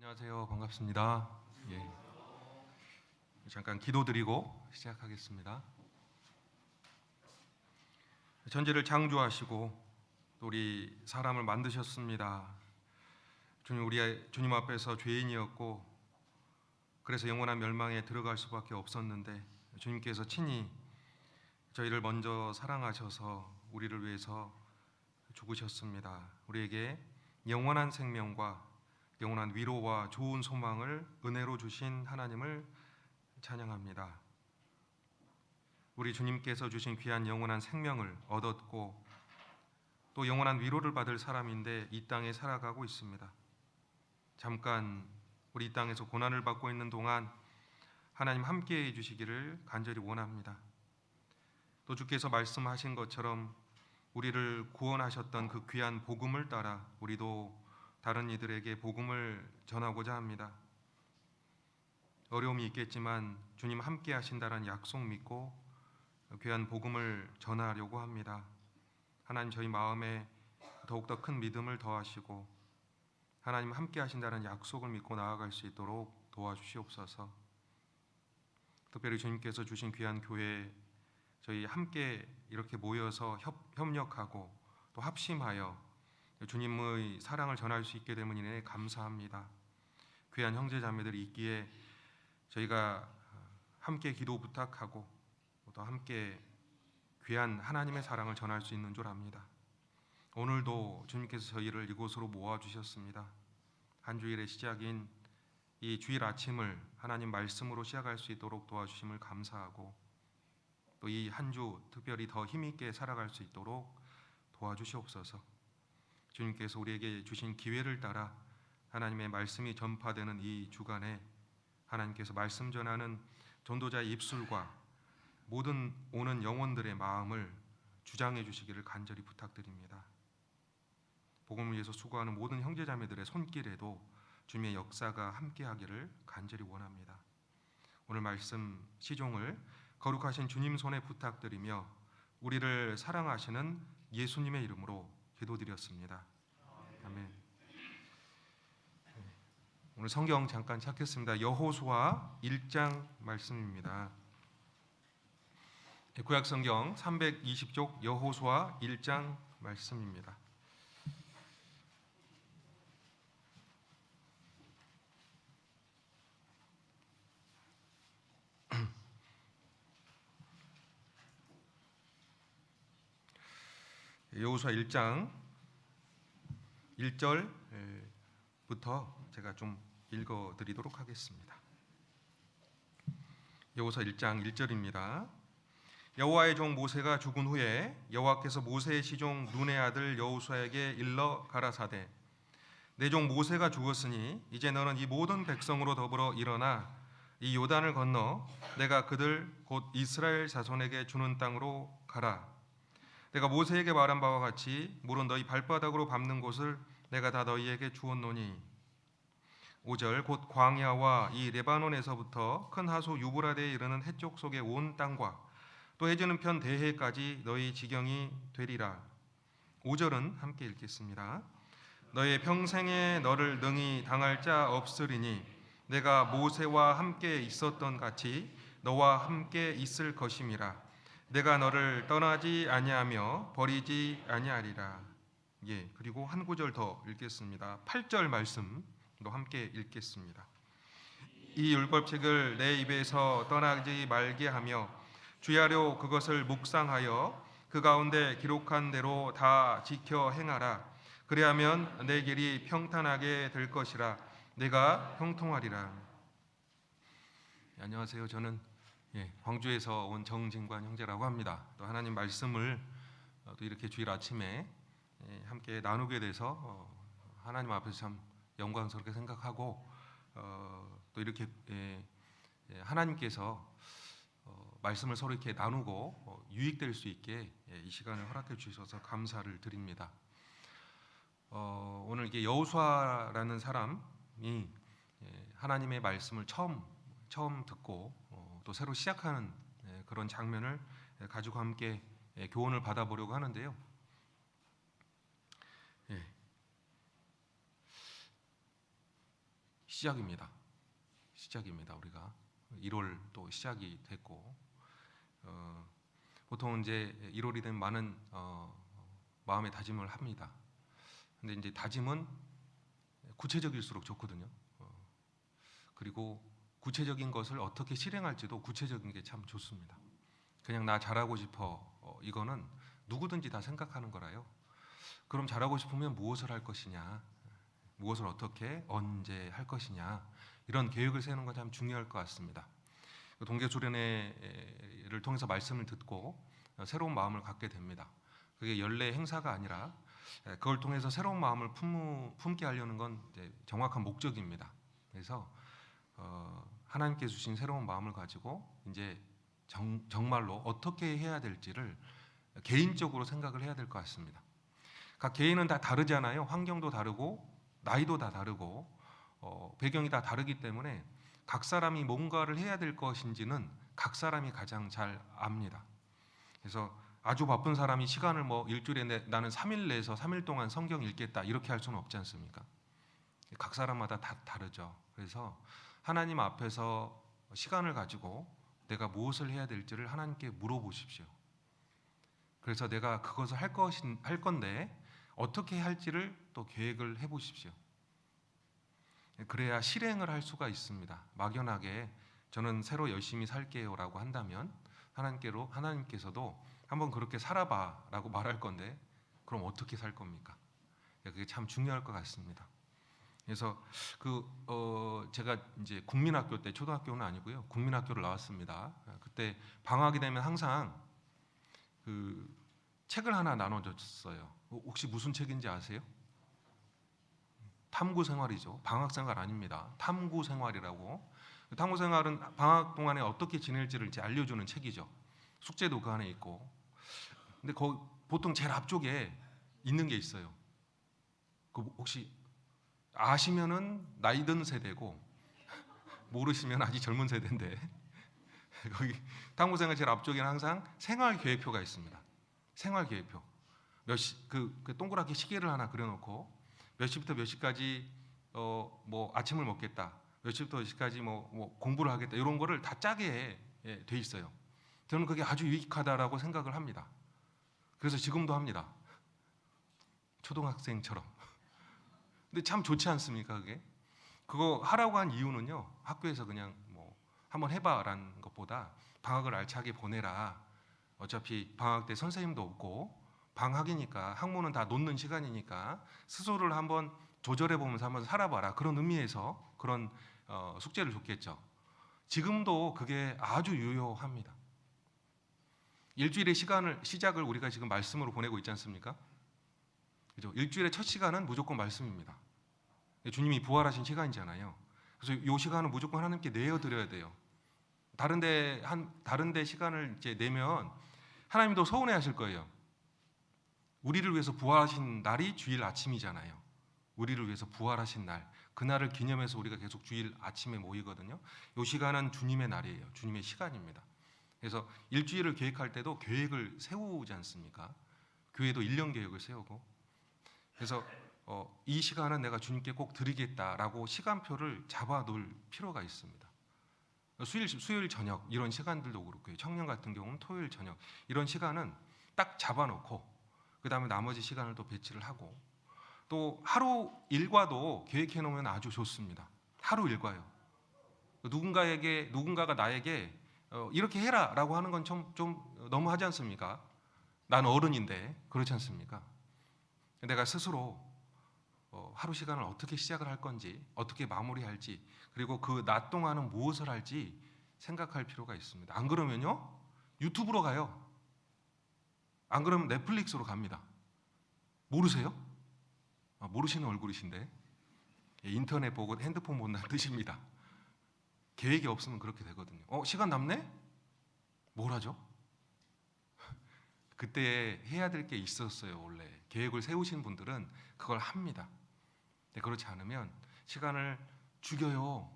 안녕하세요. 반갑습니다. 예. 잠깐 기도드리고 시작하겠습니다. 천지를 창조하시고 또 우리 사람을 만드셨습니다. 주님 앞에서 죄인이었고 그래서 영원한 멸망에 들어갈 수밖에 없었는데 주님께서 친히 저희를 먼저 사랑하셔서 우리를 위해서 죽으셨습니다. 우리에게 영원한 생명과 영원한 위로와 좋은 소망을 은혜로 주신 하나님을 찬양합니다. 우리 주님께서 주신 귀한 영원한 생명을 얻었고 또 영원한 위로를 받을 사람인데 이 땅에 살아가고 있습니다. 잠깐 우리 이 땅에서 고난을 받고 있는 동안 하나님 함께해 주시기를 간절히 원합니다. 또 주께서 말씀하신 것처럼 우리를 구원하셨던 그 귀한 복음을 따라 우리도 다른 이들에게 복음을 전하고자 합니다. 어려움이 있겠지만 주님 함께 하신다는 약속 믿고 귀한 복음을 전하려고 합니다. 하나님 저희 마음에 더욱더 큰 믿음을 더하시고 하나님 함께 하신다는 약속을 믿고 나아갈 수 있도록 도와주시옵소서. 특별히 주님께서 주신 귀한 교회 저희 함께 이렇게 모여서 협력하고 또 합심하여 주님의 사랑을 전할 수 있게 됨을 인해 감사합니다. 귀한 형제 자매들이 있기에 저희가 함께 기도 부탁하고 또 함께 귀한 하나님의 사랑을 전할 수 있는 줄 압니다. 오늘도 주님께서 저희를 이곳으로 모아주셨습니다. 한 주일의 시작인 이 주일 아침을 하나님 말씀으로 시작할 수 있도록 도와주심을 감사하고 또 이 한 주 특별히 더 힘있게 살아갈 수 있도록 도와주시옵소서. 주님께서 우리에게 주신 기회를 따라 하나님의 말씀이 전파되는 이 주간에 하나님께서 말씀 전하는 전도자의 입술과 모든 오는 영혼들의 마음을 주장해 주시기를 간절히 부탁드립니다. 복음을 위해서 수고하는 모든 형제자매들의 손길에도 주님의 역사가 함께하기를 간절히 원합니다. 오늘 말씀 시종을 거룩하신 주님 손에 부탁드리며 우리를 사랑하시는 예수님의 이름으로 기도드렸습니다. 아멘. 오늘 성경 잠깐 찾겠습니다. 여호수아 1장 말씀입니다. 구약 성경 320쪽 여호수아 1장 말씀입니다. 여호수아 1장 1절부터 제가 좀 읽어드리도록 하겠습니다. 여호수아 1장 1절입니다. 여호와의 종 모세가 죽은 후에 여호와께서 모세의 시종 눈의 아들 여호수아에게 일러 가라사대 내 종 모세가 죽었으니 이제 너는 이 모든 백성으로 더불어 일어나 이 요단을 건너 내가 그들 곧 이스라엘 자손에게 주는 땅으로 가라. 내가 모세에게 말한 바와 같이 물은 너희 발바닥으로 밟는 곳을 내가 다 너희에게 주었노니 5절 곧 광야와 이 레바논에서부터 큰 하수 유브라데에 이르는 해쪽 속의 온 땅과 또 해지는 편 대해까지 너희 지경이 되리라. 5절은 함께 읽겠습니다. 너의 평생에 너를 능히 당할 자 없으리니 내가 모세와 함께 있었던 같이 너와 함께 있을 것임이라. 내가 너를 떠나지 아니하며 버리지 아니하리라. 예, 그리고 한 구절 더 읽겠습니다. 8절 말씀도 함께 읽겠습니다. 이 율법책을 내 입에서 떠나지 말게 하며 주야로 그것을 묵상하여 그 가운데 기록한 대로 다 지켜 행하라. 그리하면 내 길이 평탄하게 될 것이라. 내가 형통하리라. 예, 안녕하세요. 저는 광주에서 온 정진관 형제라고 합니다. 또 하나님 말씀을 또 이렇게 주일 아침에 함께 나누게 돼서 하나님 앞에서 참 영광스럽게 생각하고 또 이렇게 하나님께서 말씀을 서로 이렇게 나누고 유익될 수 있게 이 시간을 허락해 주셔서 감사를 드립니다. 오늘 이게 여호수아라는 사람이 하나님의 말씀을 처음 듣고 또 새로 시작하는 그런 장면을 가지고 함께 교훈을 받아보려고 하는데요. 시작입니다. 우리가 1월 또 시작이 됐고 보통 이제 1월이 되면 많은 마음의 다짐을 합니다. 근데 이제 다짐은 구체적일수록 좋거든요. 그리고 구체적인 것을 어떻게 실행할지도 구체적인 게 참 좋습니다. 그냥 나 잘하고 싶어 이거는 누구든지 다 생각하는 거라요. 그럼 잘하고 싶으면 무엇을 할 것이냐, 무엇을 어떻게 언제 할 것이냐, 이런 계획을 세우는 건 참 중요할 것 같습니다. 동계수련회를 통해서 말씀을 듣고 새로운 마음을 갖게 됩니다. 그게 연례 행사가 아니라 그걸 통해서 새로운 마음을 품게 하려는 건 이제 정확한 목적입니다. 그래서 하나님께 주신 새로운 마음을 가지고 이제 정말로 어떻게 해야 될지를 개인적으로 생각을 해야 될 것 같습니다. 각 개인은 다 다르잖아요. 환경도 다르고 나이도 다 다르고 배경이 다 다르기 때문에 각 사람이 뭔가를 해야 될 것인지는 각 사람이 가장 잘 압니다. 그래서 아주 바쁜 사람이 시간을 일주일에 나는 3일 내서 3일 동안 성경 읽겠다 이렇게 할 수는 없지 않습니까? 각 사람마다 다 다르죠. 그래서 하나님 앞에서 시간을 가지고 내가 무엇을 해야 될지를 하나님께 물어보십시오. 그래서 내가 그것을 할 건데 어떻게 할지를 또 계획을 해보십시오. 그래야 실행을 할 수가 있습니다. 막연하게 저는 새로 열심히 살게요라고 한다면 하나님께서도 한번 그렇게 살아봐라고 말할 건데 그럼 어떻게 살 겁니까? 그게 참 중요할 것 같습니다. 그래서 제가 이제 국민학교 때, 초등학교는 아니고요, 국민학교를 나왔습니다. 그때 방학이 되면 항상 그 책을 하나 나눠줬어요. 혹시 무슨 책인지 아세요? 탐구생활이죠. 방학생활 아닙니다. 탐구생활이라고. 탐구생활은 방학 동안에 어떻게 지낼지를 이제 알려주는 책이죠. 숙제도 그 안에 있고. 근데 보통 제일 앞쪽에 있는 게 있어요. 그 혹시 아시면은 나이 든 세대고 모르시면 아직 젊은 세대인데 거기 탐구생활 제일 앞쪽에는 항상 생활계획표가 있습니다. 생활계획표. 그 동그랗게 시계를 하나 그려놓고 몇 시부터 몇 시까지 아침을 먹겠다. 몇 시부터 몇 시까지 공부를 하겠다. 이런 거를 다 짜게 돼 있어요. 저는 그게 아주 유익하다라고 생각을 합니다. 그래서 지금도 합니다. 초등학생처럼. 근데 참 좋지 않습니까, 그게? 그거 하라고 한 이유는요. 학교에서 그냥 한번 해봐라는 것보다 방학을 알차게 보내라. 어차피 방학 때 선생님도 없고 방학이니까 학문은 다 놓는 시간이니까 스스로를 한번 조절해 보면서 한번 살아봐라. 그런 의미에서 그런 숙제를 줬겠죠. 지금도 그게 아주 유효합니다. 일주일의 시작을 우리가 지금 말씀으로 보내고 있지 않습니까? 그죠? 일주일의 첫 시간은 무조건 말씀입니다. 주님이 부활하신 시간이잖아요. 그래서 이 시간은 무조건 하나님께 내어드려야 돼요. 다른데 시간을 이제 내면 하나님도 서운해하실 거예요. 우리를 위해서 부활하신 날이 주일 아침이잖아요. 우리를 위해서 부활하신 날, 그날을 기념해서 우리가 계속 주일 아침에 모이거든요. 이 시간은 주님의 날이에요. 주님의 시간입니다. 그래서 일주일을 계획할 때도 계획을 세우지 않습니까? 교회도 1년 계획을 세우고. 그래서 이 시간은 내가 주님께 꼭 드리겠다라고 시간표를 잡아놓을 필요가 있습니다. 수요일 저녁 이런 시간들도 그렇고요. 청년 같은 경우는 토요일 저녁 이런 시간은 딱 잡아놓고 그 다음에 나머지 시간을 또 배치를 하고 또 하루 일과도 계획해 놓으면 아주 좋습니다. 하루 일과요. 누군가가 나에게 이렇게 해라라고 하는 건 좀 너무 하지 않습니까? 난 어른인데 그렇지 않습니까? 내가 스스로 하루 시간을 어떻게 시작을 할 건지, 어떻게 마무리할지, 그리고 그 낮 동안은 무엇을 할지 생각할 필요가 있습니다. 안 그러면요, 유튜브로 가요. 안 그러면 넷플릭스로 갑니다. 모르세요? 모르시는 얼굴이신데 인터넷 보고 핸드폰 본다는 뜻입니다. 계획이 없으면 그렇게 되거든요. 시간 남네? 뭘 하죠? 그때 해야 될 게 있었어요. 원래 계획을 세우신 분들은 그걸 합니다. 근데 그렇지 않으면 시간을 죽여요.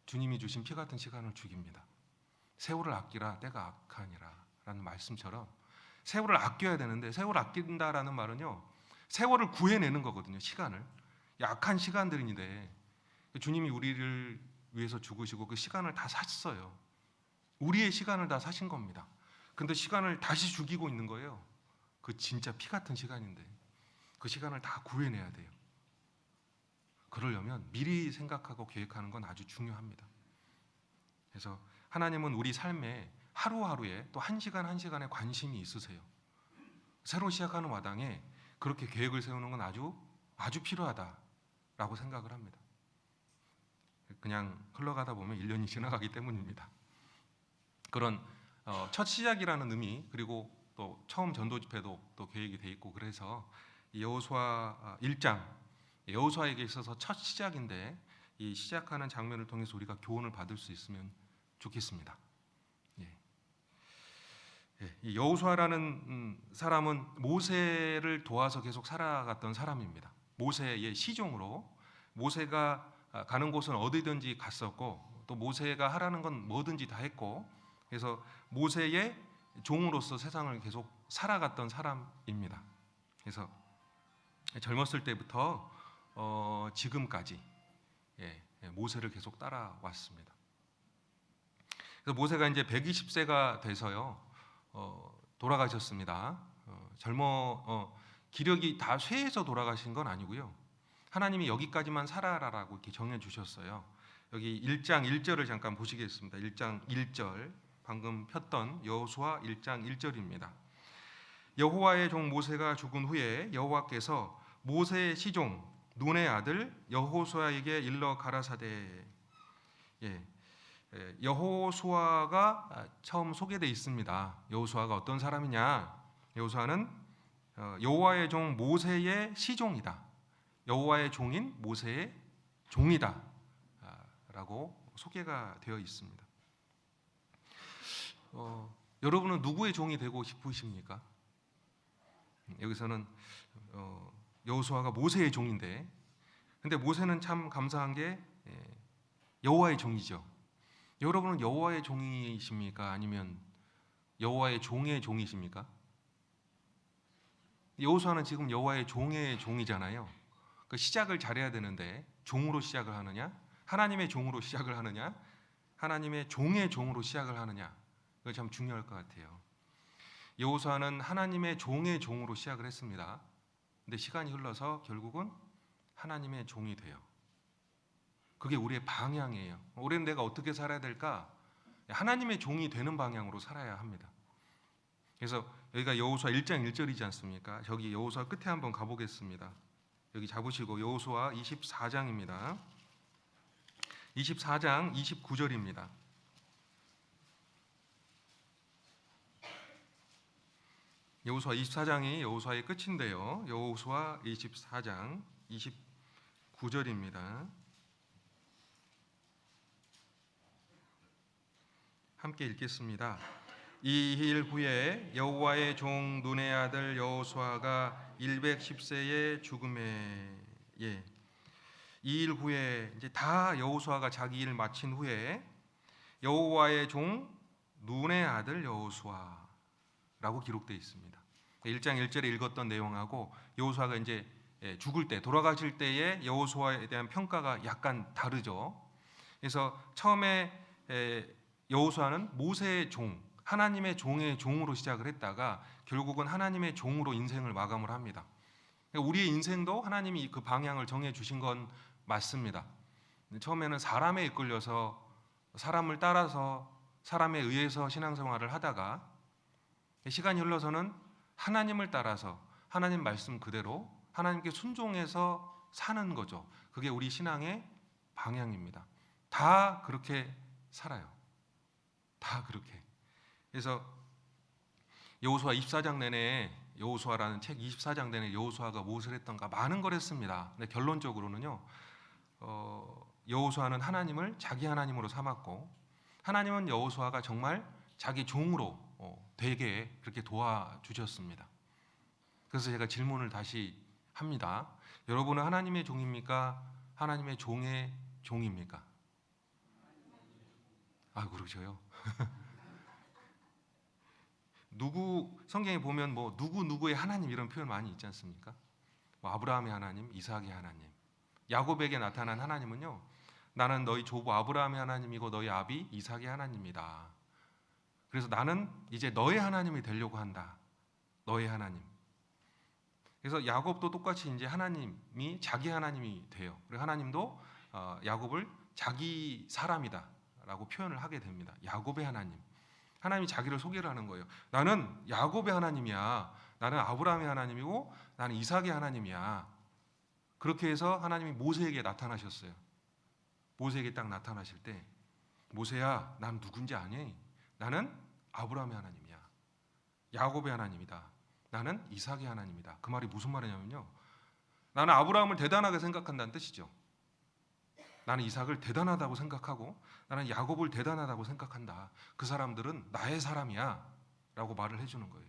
주님이 주신 피 같은 시간을 죽입니다. 세월을 아끼라 때가 악하니라 라는 말씀처럼 세월을 아껴야 되는데, 세월을 아낀다라는 말은요, 세월을 구해내는 거거든요. 시간을. 약한 시간들인데 주님이 우리를 위해서 죽으시고 그 시간을 다 샀어요. 우리의 시간을 다 사신 겁니다. 근데 시간을 다시 죽이고 있는 거예요. 그 진짜 피 같은 시간인데 그 시간을 다 구해내야 돼요. 그러려면 미리 생각하고 계획하는 건 아주 중요합니다. 그래서 하나님은 우리 삶에 하루하루에 또 한 시간 한 시간에 관심이 있으세요. 새로 시작하는 마당에 그렇게 계획을 세우는 건 아주 필요하다라고 생각을 합니다. 그냥 흘러가다 보면 1년이 지나가기 때문입니다. 그런 첫 시작이라는 의미, 그리고 또 처음 전도 집회도 또 계획이 돼 있고, 그래서 여호수아 1장, 여호수아에게 있어서 첫 시작인데 이 시작하는 장면을 통해서 우리가 교훈을 받을 수 있으면 좋겠습니다. 이 여호수아라는 사람은 모세를 도와서 계속 살아갔던 사람입니다. 모세의 시종으로 모세가 가는 곳은 어디든지 갔었고, 또 모세가 하라는 건 뭐든지 다 했고, 그래서 모세의 종으로서 세상을 계속 살아갔던 사람입니다. 그래서 젊었을 때부터 지금까지 모세를 계속 따라왔습니다. 그래서 모세가 이제 120세가 돼서요 돌아가셨습니다. 기력이 다 쇠해서 돌아가신 건 아니고요. 하나님이 여기까지만 살아라라고 이렇게 정해 주셨어요. 여기 1장 1절을 잠깐 보시겠습니다. 1장 1절, 방금 폈던 여호수아 1장 1절입니다. 여호와의 종 모세가 죽은 후에 여호와께서 모세의 시종 눈의 아들 여호수아에게 일러 가라사대. 여호수아가 처음 소개되어 있습니다. 여호수아가 어떤 사람이냐? 여호수아는 여호와의 종 모세의 시종이다. 여호와의 종인 모세의 종이다 라고 소개가 되어 있습니다. 여러분은 누구의 종이 되고 싶으십니까? 여기서는 여호수아가 모세의 종인데, 근데 모세는 참 감사한 게 여호와의 종이죠. 여러분은 여호와의 종이십니까? 아니면 여호와의 종의 종이십니까? 여호수아는 지금 여호와의 종의 종이잖아요. 그 시작을 잘해야 되는데 종으로 시작을 하느냐, 하나님의 종으로 시작을 하느냐, 하나님의 종의 종으로 시작을 하느냐, 이거 참 중요할 것 같아요. 여호수아는 하나님의 종의 종으로 시작을 했습니다. 근데 시간이 흘러서 결국은 하나님의 종이 돼요. 그게 우리의 방향이에요. 올해는 내가 어떻게 살아야 될까? 하나님의 종이 되는 방향으로 살아야 합니다. 그래서 여기가 여호수아 1장 1절이지 않습니까? 저기 여호수아 끝에 한번 가보겠습니다. 여기 잡으시고 여호수아 24장입니다. 24장 29절입니다. 여호수아 24장이 여호수아의 끝인데요. 여호수아 24장 29절입니다. 함께 읽겠습니다. 이 일 후에 여호와의 종 눈의 아들 여호수아가 110세에 죽음에 이 일 후에 이제 다 여호수아가 자기 일 마친 후에 여호와의 종 눈의 아들 여호수아라고 기록되어 있습니다. 1장 1절에 읽었던 내용하고 여호수아가 이제 죽을 때, 돌아가실 때의 여호수아에 대한 평가가 약간 다르죠. 그래서 처음에 여호수아는 모세의 종, 하나님의 종의 종으로 시작을 했다가 결국은 하나님의 종으로 인생을 마감을 합니다. 우리의 인생도 하나님이 그 방향을 정해 주신 건 맞습니다. 처음에는 사람에 이끌려서 사람을 따라서 사람에 의해서 신앙생활을 하다가 시간이 흘러서는 하나님을 따라서 하나님 말씀 그대로 하나님께 순종해서 사는 거죠. 그게 우리 신앙의 방향입니다. 다 그렇게 살아요. 다 그렇게. 그래서 여호수아 24장 내내, 여호수아라는 책 24장 내내 여호수아가 무엇을 했던가 많은 걸 했습니다. 근데 결론적으로는요, 여호수아는 하나님을 자기 하나님으로 삼았고, 하나님은 여호수아가 정말 자기 종으로 되게 그렇게 도와주셨습니다. 그래서 제가 질문을 다시 합니다. 여러분은 하나님의 종입니까? 하나님의 종의 종입니까? 아, 그러셔요. 성경에 보면 뭐 누구의 하나님 이런 표현 많이 있지 않습니까? 뭐 아브라함의 하나님, 이삭의 하나님, 야곱에게 나타난 하나님은요, 나는 너희 조부 아브라함의 하나님이고 너희 아비 이삭의 하나님이다. 그래서 나는 이제 너의 하나님이 되려고 한다. 너의 하나님. 그래서 야곱도 똑같이 이제 하나님이 자기 하나님이 돼요. 그리고 하나님도 야곱을 자기 사람이다라고 표현을 하게 됩니다. 야곱의 하나님. 하나님이 자기를 소개를 하는 거예요. 나는 야곱의 하나님이야. 나는 아브라함의 하나님이고 나는 이삭의 하나님이야. 그렇게 해서 하나님이 모세에게 나타나셨어요. 모세에게 딱 나타나실 때 모세야, 난 누군지 아니? 나는 아브라함의 하나님이야. 야곱의 하나님이다. 나는 이삭의 하나님이다. 그 말이 무슨 말이냐면요, 나는 아브라함을 대단하게 생각한다는 뜻이죠. 나는 이삭을 대단하다고 생각하고 나는 야곱을 대단하다고 생각한다. 그 사람들은 나의 사람이야 라고 말을 해주는 거예요.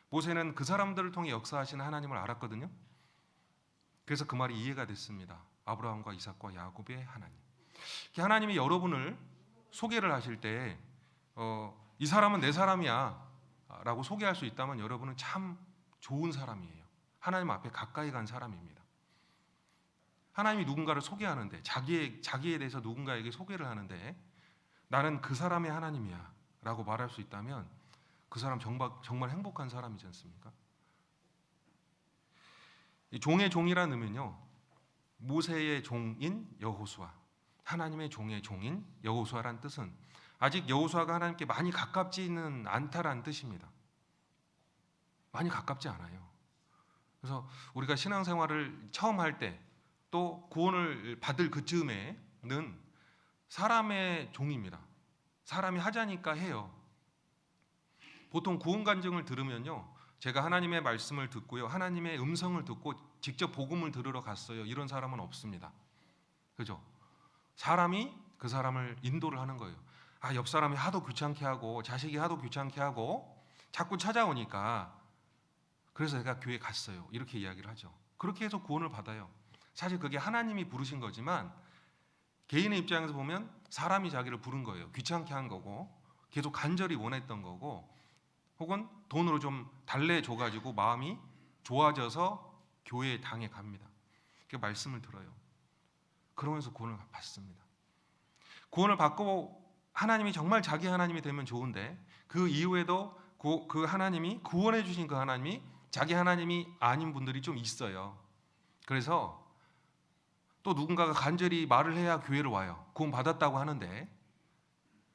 모세는 그 사람들을 통해 역사하시는 하나님을 알았거든요. 그래서 그 말이 이해가 됐습니다. 아브라함과 이삭과 야곱의 하나님. 하나님이 여러분을 소개를 하실 때 이 사람은 내 사람이야 라고 소개할 수 있다면 여러분은 참 좋은 사람이에요. 하나님 앞에 가까이 간 사람입니다. 하나님이 누군가를 소개하는데, 자기에 대해서 누군가에게 소개를 하는데 나는 그 사람의 하나님이야 라고 말할 수 있다면 그 사람 정말 행복한 사람이지 않습니까? 이 종의 종이라는 의미는요, 모세의 종인 여호수아, 하나님의 종의 종인 여호수아란 뜻은 아직 여호수아가 하나님께 많이 가깝지는 않다라는 뜻입니다. 많이 가깝지 않아요. 그래서 우리가 신앙생활을 처음 할 때 또 구원을 받을 그쯤에는 사람의 종입니다. 사람이 하자니까 해요. 보통 구원 간증을 들으면요, 제가 하나님의 말씀을 듣고요, 하나님의 음성을 듣고 직접 복음을 들으러 갔어요, 이런 사람은 없습니다. 그죠? 사람이 그 사람을 인도를 하는 거예요. 옆 사람이 하도 귀찮게 하고 자식이 하도 귀찮게 하고 자꾸 찾아오니까 그래서 내가 교회 갔어요, 이렇게 이야기를 하죠. 그렇게 해서 구원을 받아요. 사실 그게 하나님이 부르신 거지만 개인의 입장에서 보면 사람이 자기를 부른 거예요. 귀찮게 한 거고 계속 간절히 원했던 거고, 혹은 돈으로 좀 달래줘가지고 마음이 좋아져서 교회에 당해 갑니다. 그 말씀을 들어요. 그러면서 구원을 받습니다. 구원을 받고 하나님이 정말 자기 하나님이 되면 좋은데 그 이후에도 그 하나님이, 구원해 주신 그 하나님이 자기 하나님이 아닌 분들이 좀 있어요. 그래서 또 누군가가 간절히 말을 해야 교회를 와요. 구원 받았다고 하는데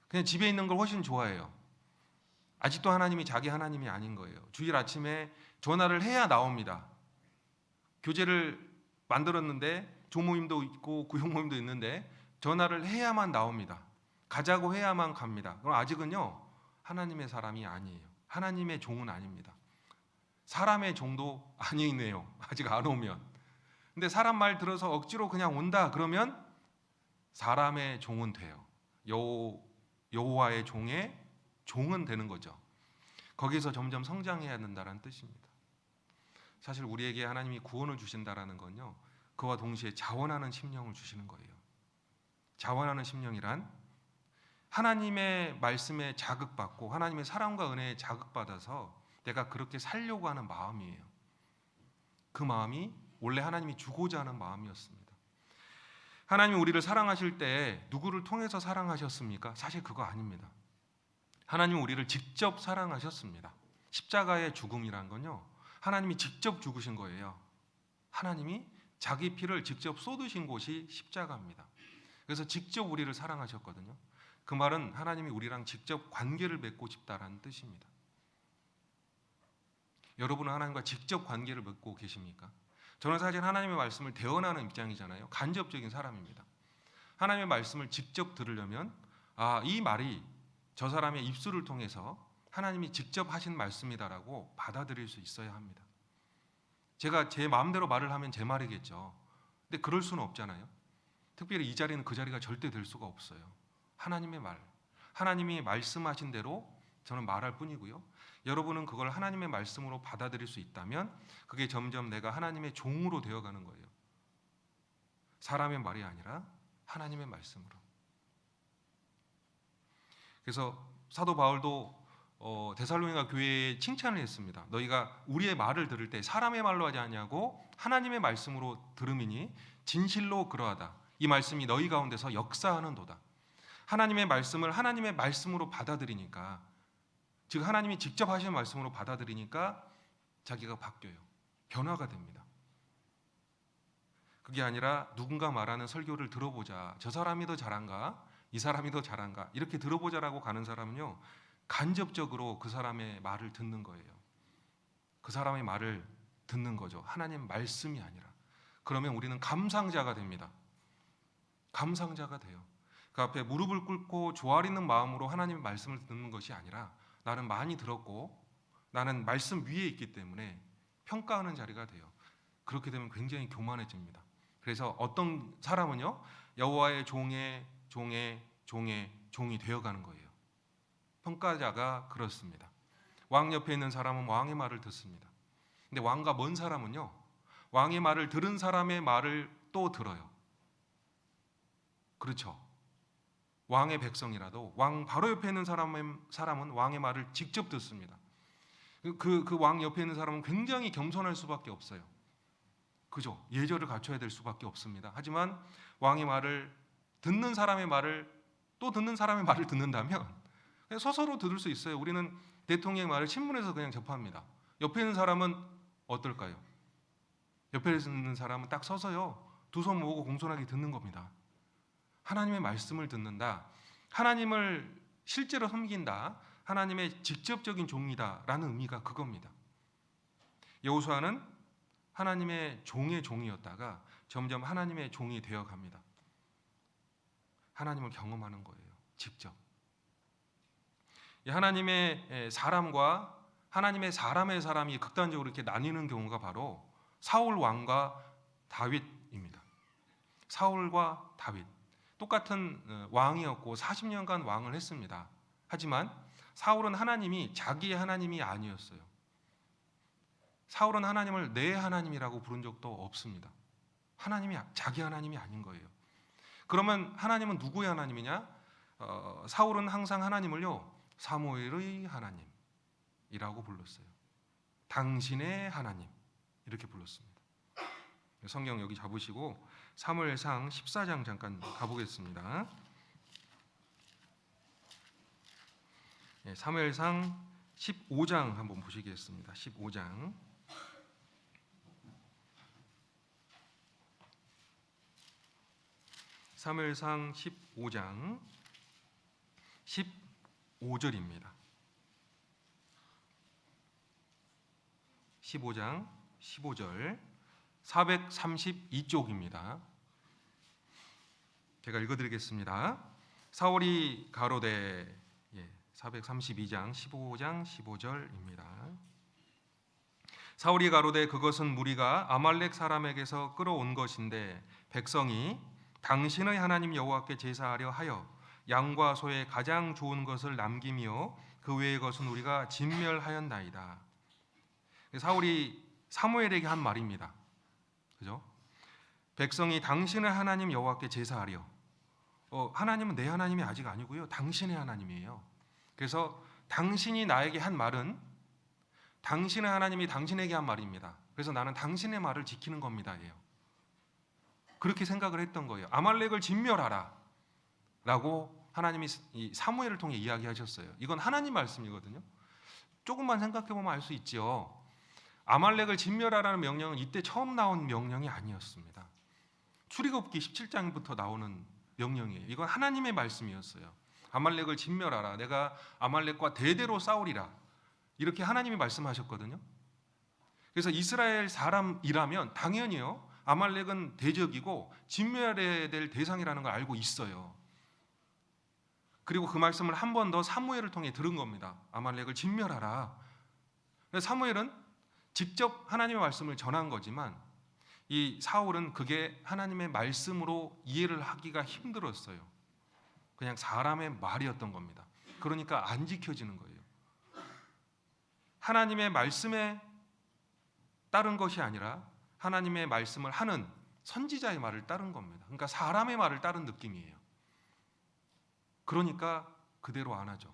그냥 집에 있는 걸 훨씬 좋아해요. 아직도 하나님이 자기 하나님이 아닌 거예요. 주일 아침에 전화를 해야 나옵니다. 교제를 만들었는데 조모임도 있고 구역모임도 있는데 전화를 해야만 나옵니다. 가자고 해야만 갑니다. 그럼 아직은요, 하나님의 사람이 아니에요. 하나님의 종은 아닙니다. 사람의 종도 아니네요. 아직 안 오면. 근데 사람 말 들어서 억지로 그냥 온다 그러면 사람의 종은 돼요. 여호와의 종의 종은 되는 거죠. 거기서 점점 성장해야 된다는 뜻입니다. 사실 우리에게 하나님이 구원을 주신다라는 건요, 그와 동시에 자원하는 심령을 주시는 거예요. 자원하는 심령이란 하나님의 말씀에 자극받고 하나님의 사랑과 은혜에 자극받아서 내가 그렇게 살려고 하는 마음이에요. 그 마음이 원래 하나님이 주고자 하는 마음이었습니다. 하나님이 우리를 사랑하실 때 누구를 통해서 사랑하셨습니까? 사실 그거 아닙니다. 하나님은 우리를 직접 사랑하셨습니다. 십자가의 죽음이란 건요, 하나님이 직접 죽으신 거예요. 하나님이 자기 피를 직접 쏟으신 곳이 십자가입니다. 그래서 직접 우리를 사랑하셨거든요. 그 말은 하나님이 우리랑 직접 관계를 맺고 싶다라는 뜻입니다. 여러분은 하나님과 직접 관계를 맺고 계십니까? 저는 사실 하나님의 말씀을 대언하는 입장이잖아요. 간접적인 사람입니다. 하나님의 말씀을 직접 들으려면 이 말이 저 사람의 입술을 통해서 하나님이 직접 하신 말씀이다라고 받아들일 수 있어야 합니다. 제가 제 마음대로 말을 하면 제 말이겠죠. 근데 그럴 수는 없잖아요. 특별히 이 자리는 그 자리가 절대 될 수가 없어요. 하나님의 말, 하나님이 말씀하신 대로 저는 말할 뿐이고요. 여러분은 그걸 하나님의 말씀으로 받아들일 수 있다면 그게 점점 내가 하나님의 종으로 되어가는 거예요. 사람의 말이 아니라 하나님의 말씀으로. 그래서 사도 바울도 데살로니가 교회에 칭찬을 했습니다. 너희가 우리의 말을 들을 때 사람의 말로 하지 아니하고 하나님의 말씀으로 들음이니 진실로 그러하다. 이 말씀이 너희 가운데서 역사하는도다. 하나님의 말씀을 하나님의 말씀으로 받아들이니까, 즉 하나님이 직접 하신 말씀으로 받아들이니까 자기가 바뀌어요. 변화가 됩니다. 그게 아니라 누군가 말하는 설교를 들어보자, 저 사람이 더 잘한가, 이 사람이 더 잘한가, 이렇게 들어보자라고 가는 사람은요, 간접적으로 그 사람의 말을 듣는 거예요. 그 사람의 말을 듣는 거죠. 하나님 말씀이 아니라. 그러면 우리는 감상자가 됩니다. 감상자가 돼요. 그 앞에 무릎을 꿇고 조아리는 마음으로 하나님의 말씀을 듣는 것이 아니라, 나는 많이 들었고 나는 말씀 위에 있기 때문에 평가하는 자리가 돼요. 그렇게 되면 굉장히 교만해집니다. 그래서 어떤 사람은요, 여호와의 종이 되어가는 거예요. 평가자가 그렇습니다. 왕 옆에 있는 사람은 왕의 말을 듣습니다. 근데 왕과 먼 사람은요, 왕의 말을 들은 사람의 말을 또 들어요. 그렇죠. 왕의 백성이라도 왕 바로 옆에 있는 사람은 왕의 말을 직접 듣습니다. 그 왕 옆에 있는 사람은 굉장히 겸손할 수밖에 없어요. 그죠? 예절을 갖춰야 될 수밖에 없습니다. 하지만 왕의 말을 듣는 사람의 말을 또 듣는 사람의 말을 듣는다면 그냥 서서로 들을 수 있어요. 우리는 대통령의 말을 신문에서 그냥 접합니다. 옆에 있는 사람은 어떨까요? 옆에 있는 사람은 딱 서서요, 두 손 모으고 공손하게 듣는 겁니다. 하나님의 말씀을 듣는다, 하나님을 실제로 섬긴다, 하나님의 직접적인 종이다라는 의미가 그겁니다. 여호수아는 하나님의 종의 종이었다가 점점 하나님의 종이 되어갑니다. 하나님을 경험하는 거예요. 직접. 하나님의 사람과 하나님의 사람이 극단적으로 이렇게 나뉘는 경우가 바로 사울 왕과 다윗입니다. 사울과 다윗. 똑같은 왕이었고 40년간 왕을 했습니다. 하지만 사울은 하나님이 자기의 하나님이 아니었어요. 사울은 하나님을 내 하나님이라고 부른 적도 없습니다. 하나님이 자기 하나님이 아닌 거예요. 그러면 하나님은 누구의 하나님이냐? 사울은 항상 하나님을요, 사무엘의 하나님이라고 불렀어요. 당신의 하나님 이렇게 불렀습니다. 성경 여기 잡으시고 사무엘상 14장 잠깐 가보겠습니다. 사무엘상 15장 한번 보시겠습니다. 15장. 사무엘상 15장 15절입니다. 15장 15절 432쪽입니다. 제가 읽어드리겠습니다. 사울이 가로되 432장 15장 15절입니다. 사울이 가로되 그것은 무리가 아말렉 사람에게서 끌어온 것인데 백성이 당신의 하나님 여호와께 제사하려 하여 양과 소의 가장 좋은 것을 남기며 그 외의 것은 우리가 진멸하였나이다. 사울이 사무엘에게 한 말입니다. 그죠? 백성이 당신의 하나님 여호와께 제사하려. 하나님은 내 하나님이 아직 아니고요, 당신의 하나님이에요. 그래서 당신이 나에게 한 말은 당신의 하나님이 당신에게 한 말입니다. 그래서 나는 당신의 말을 지키는 겁니다예요. 그렇게 생각을 했던 거예요. 아말렉을 진멸하라 라고 하나님이 이 사무엘을 통해 이야기하셨어요. 이건 하나님 말씀이거든요. 조금만 생각해보면 알 수 있죠. 아말렉을 진멸하라는 명령은 이때 처음 나온 명령이 아니었습니다. 출애굽기 17장부터 나오는 명령이에요. 이건 하나님의 말씀이었어요. 아말렉을 진멸하라. 내가 아말렉과 대대로 싸우리라. 이렇게 하나님이 말씀하셨거든요. 그래서 이스라엘 사람이라면 당연히요, 아말렉은 대적이고 진멸해야 될 대상이라는 걸 알고 있어요. 그리고 그 말씀을 한 번 더 사무엘을 통해 들은 겁니다. 아말렉을 진멸하라. 그래서 사무엘은 직접 하나님의 말씀을 전한 거지만 이 사울은 그게 하나님의 말씀으로 이해를 하기가 힘들었어요. 그냥 사람의 말이었던 겁니다. 그러니까 안 지켜지는 거예요. 하나님의 말씀에 따른 것이 아니라 하나님의 말씀을 하는 선지자의 말을 따른 겁니다. 그러니까 사람의 말을 따른 느낌이에요. 그러니까 그대로 안 하죠.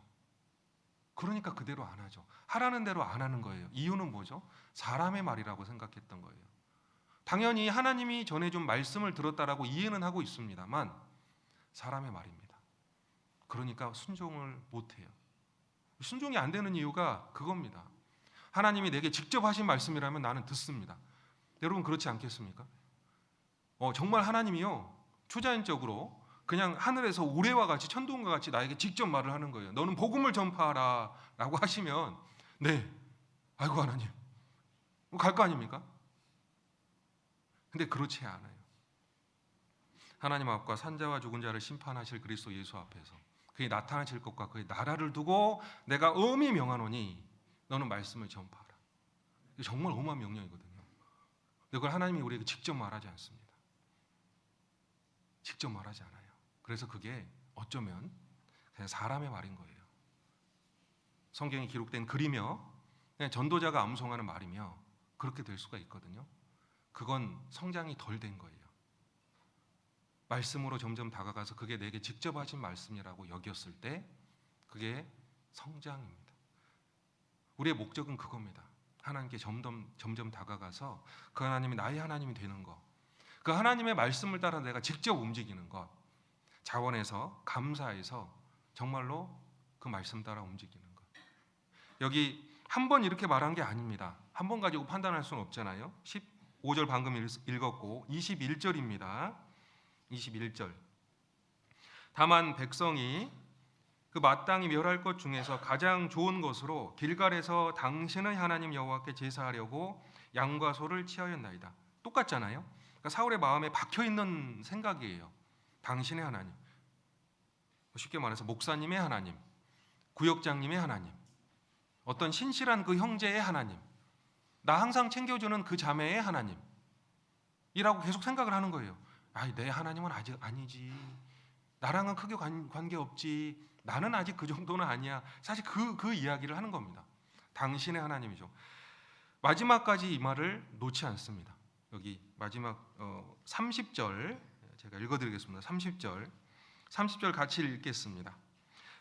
하라는 대로 안 하는 거예요. 이유는 뭐죠? 사람의 말이라고 생각했던 거예요. 당연히 하나님이 전해준 말씀을 들었다라고 이해는 하고 있습니다만 사람의 말입니다. 그러니까 순종을 못해요. 순종이 안 되는 이유가 그겁니다. 하나님이 내게 직접 하신 말씀이라면 나는 듣습니다. 여러분 그렇지 않겠습니까? 정말 하나님이요 초자연적으로 그냥 하늘에서 우레와 같이 천둥과 같이 나에게 직접 말을 하는 거예요. 너는 복음을 전파하라 라고 하시면 네, 아이고 하나님 갈 거 아닙니까? 근데 그렇지 않아요. 하나님 앞과 산자와 죽은 자를 심판하실 그리스도 예수 앞에서 그의 나타나실 것과 그의 나라를 두고 내가 엄히 명하노니 너는 말씀을 전파하라. 이게 정말 엄한 명령이거든요. 근데 그걸 하나님이 우리에게 직접 말하지 않습니다. 직접 말하지 않아요. 그래서 그게 어쩌면 그냥 사람의 말인 거예요. 성경에 기록된 글이며 그냥 전도자가 암송하는 말이며 그렇게 될 수가 있거든요. 그건 성장이 덜 된 거예요. 말씀으로 점점 다가가서 그게 내게 직접 하신 말씀이라고 여겼을 때 그게 성장입니다. 우리의 목적은 그겁니다. 하나님께 점점 다가가서 그 하나님이 나의 하나님이 되는 것, 그 하나님의 말씀을 따라 내가 직접 움직이는 것, 자원해서 감사해서 정말로 그 말씀 따라 움직이는 것. 여기 한 번 이렇게 말한 게 아닙니다. 한 번 가지고 판단할 수는 없잖아요. 15절 방금 읽었고 21절입니다. 21절. 다만 백성이 그 마땅히 멸할 것 중에서 가장 좋은 것으로 길갈에서 당신의 하나님 여호와께 제사하려고 양과 소를 취하였나이다. 똑같잖아요. 그러니까 사울의 마음에 박혀 있는 생각이에요. 당신의 하나님. 쉽게 말해서 목사님의 하나님, 구역장님의 하나님, 어떤 신실한 그 형제의 하나님, 나 항상 챙겨주는 그 자매의 하나님 이라고 계속 생각을 하는 거예요. 내 하나님은 아직 아니지. 나랑은 크게 관계없지. 나는 아직 그 정도는 아니야. 사실 그 이야기를 하는 겁니다. 당신의 하나님이죠. 마지막까지 이 말을 놓지 않습니다. 여기 마지막 30절 제가 읽어드리겠습니다. 30절 같이 읽겠습니다.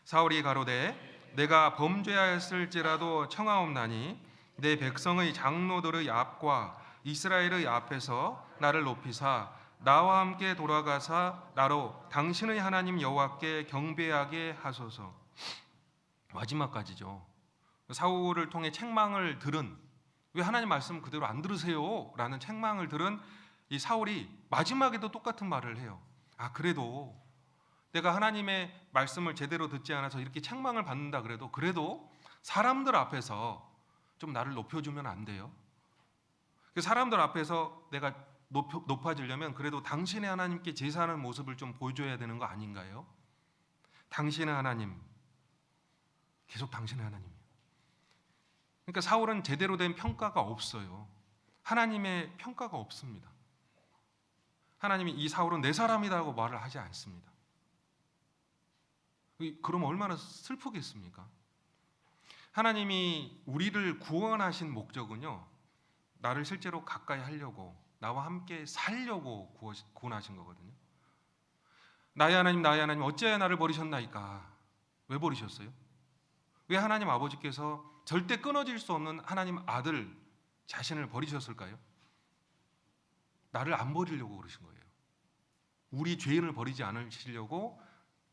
사울이 가로되 내가 범죄하였을지라도 청하옵나니 내 백성의 장로들의 앞과 이스라엘의 앞에서 나를 높이사 나와 함께 돌아가사 나로 당신의 하나님 여호와께 경배하게 하소서. 마지막까지죠. 사울을 통해 책망을 들은, 왜 하나님 말씀 그대로 안 들으세요? 라는 책망을 들은 이 사울이 마지막에도 똑같은 말을 해요. 그래도 내가 하나님의 말씀을 제대로 듣지 않아서 이렇게 책망을 받는다 그래도 사람들 앞에서 좀 나를 높여주면 안 돼요? 사람들 앞에서 내가 높아지려면 그래도 당신의 하나님께 제사하는 모습을 좀 보여줘야 되는 거 아닌가요? 당신의 하나님, 계속 당신의 하나님이에요. 그러니까 사울은 제대로 된 평가가 없어요. 하나님의 평가가 없습니다. 하나님이 이 사울은 내 사람이라고 말을 하지 않습니다. 그럼 얼마나 슬프겠습니까? 하나님이 우리를 구원하신 목적은요, 나를 실제로 가까이 하려고, 나와 함께 살려고 구원하신 거거든요. 나의 하나님 어찌하여 나를 버리셨나이까? 왜 버리셨어요? 왜 하나님 아버지께서 절대 끊어질 수 없는 하나님 아들 자신을 버리셨을까요? 나를 안 버리려고 그러신 거예요. 우리 죄를 버리지 않으시려고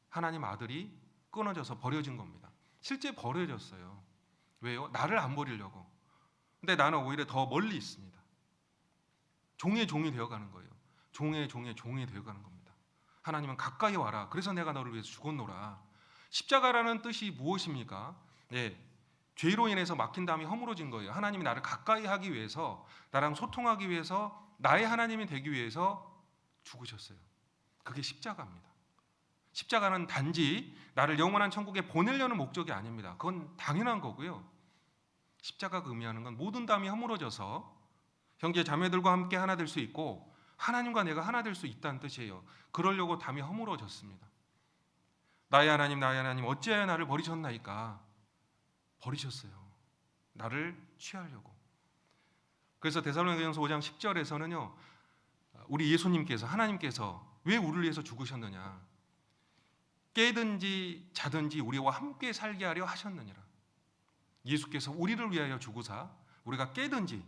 하나님 아들이 끊어져서 버려진 겁니다. 실제 버려졌어요. 왜요? 나를 안 버리려고. 근데 나는 오히려 더 멀리 있습니다. 종의 종이 되어가는 거예요. 종의 되어가는 겁니다. 하나님은 가까이 와라. 그래서 내가 너를 위해서 죽었노라. 십자가라는 뜻이 무엇입니까? 죄로 인해서 막힌 담이 허물어진 거예요. 하나님이 나를 가까이 하기 위해서, 나랑 소통하기 위해서, 나의 하나님이 되기 위해서 죽으셨어요. 그게 십자가입니다. 십자가는 단지 나를 영원한 천국에 보내려는 목적이 아닙니다. 그건 당연한 거고요. 십자가가 의미하는 건 모든 담이 허물어져서 형제 자매들과 함께 하나 될 수 있고 하나님과 내가 하나 될 수 있다는 뜻이에요. 그러려고 담이 허물어졌습니다. 나의 하나님 어찌하여 나를 버리셨나이까? 버리셨어요. 나를 취하려고. 그래서 데살로니가전서 5장 10절에서는요, 우리 예수님께서, 하나님께서 왜 우리를 위해서 죽으셨느냐? 깨든지 자든지 우리와 함께 살게 하려 하셨느니라. 예수께서 우리를 위하여 죽으사 우리가 깨든지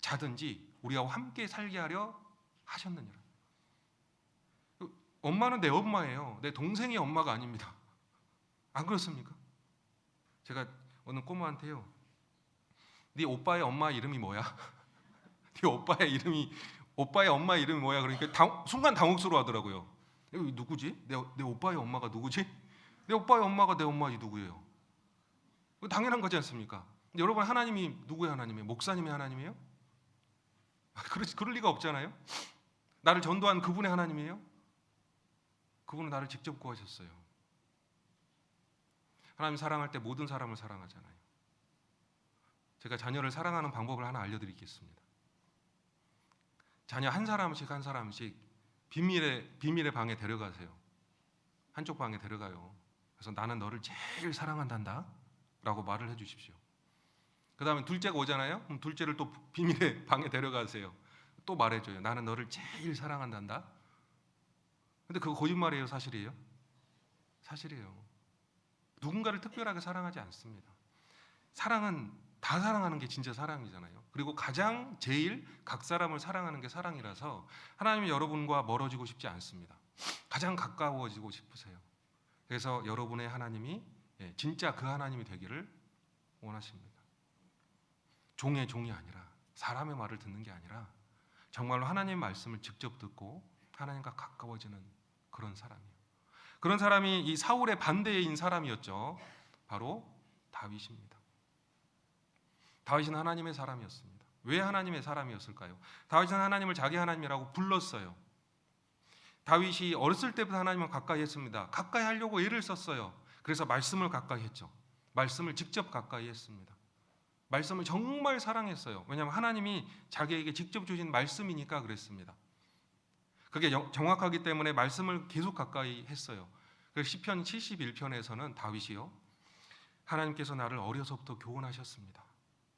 자든지 우리와 함께 살게 하려 하셨느니라. 엄마는 내 엄마예요. 내 동생의 엄마가 아닙니다. 안 그렇습니까? 제가 어느 꼬마한테요, 네 오빠의 엄마 이름이 뭐야? 네 오빠의 엄마 이름이 뭐야? 그러니까 순간 당혹스러워하더라고요. 누구지? 내 오빠의 엄마가 누구지? 내 오빠의 엄마가 내 엄마지 누구예요? 당연한 거지 않습니까? 여러분, 하나님이 누구의 하나님이에요? 목사님의 하나님이에요? 그럴 리가 없잖아요. 나를 전도한 그분의 하나님이에요? 그분은 나를 직접 구하셨어요. 하나님 사랑할 때 모든 사람을 사랑하잖아요. 제가 자녀를 사랑하는 방법을 하나 알려드리겠습니다. 자녀 한 사람씩 비밀의 방에 데려가세요. 한쪽 방에 데려가요. 그래서 나는 너를 제일 사랑한단다 라고 말을 해주십시오. 그 다음에 둘째가 오잖아요. 그럼 둘째를 또 비밀의 방에 데려가세요. 또 말해줘요. 나는 너를 제일 사랑한단다. 근데 그거 거짓말이에요, 사실이에요? 사실이에요. 누군가를 특별하게 사랑하지 않습니다. 사랑은 다 사랑하는 게 진짜 사랑이잖아요. 그리고 가장 제일 각 사람을 사랑하는 게 사랑이라서 하나님이 여러분과 멀어지고 싶지 않습니다. 가장 가까워지고 싶으세요. 그래서 여러분의 하나님이 진짜 그 하나님이 되기를 원하십니다. 종의 종이 아니라, 사람의 말을 듣는 게 아니라 정말로 하나님의 말씀을 직접 듣고 하나님과 가까워지는 그런 사람이에요. 그런 사람이 이 사울의 반대인 사람이었죠. 바로 다윗입니다. 다윗은 하나님의 사람이었습니다. 왜 하나님의 사람이었을까요? 다윗은 하나님을 자기 하나님이라고 불렀어요. 다윗이 어렸을 때부터 하나님을 가까이 했습니다. 가까이 하려고 애를 썼어요. 그래서 말씀을 가까이 했죠. 말씀을 직접 가까이 했습니다. 말씀을 정말 사랑했어요. 왜냐하면 하나님이 자기에게 직접 주신 말씀이니까 그랬습니다. 그게 정확하기 때문에 말씀을 계속 가까이 했어요. 그래서 시편 71편에서는 다윗이요, 하나님께서 나를 어려서부터 교훈하셨습니다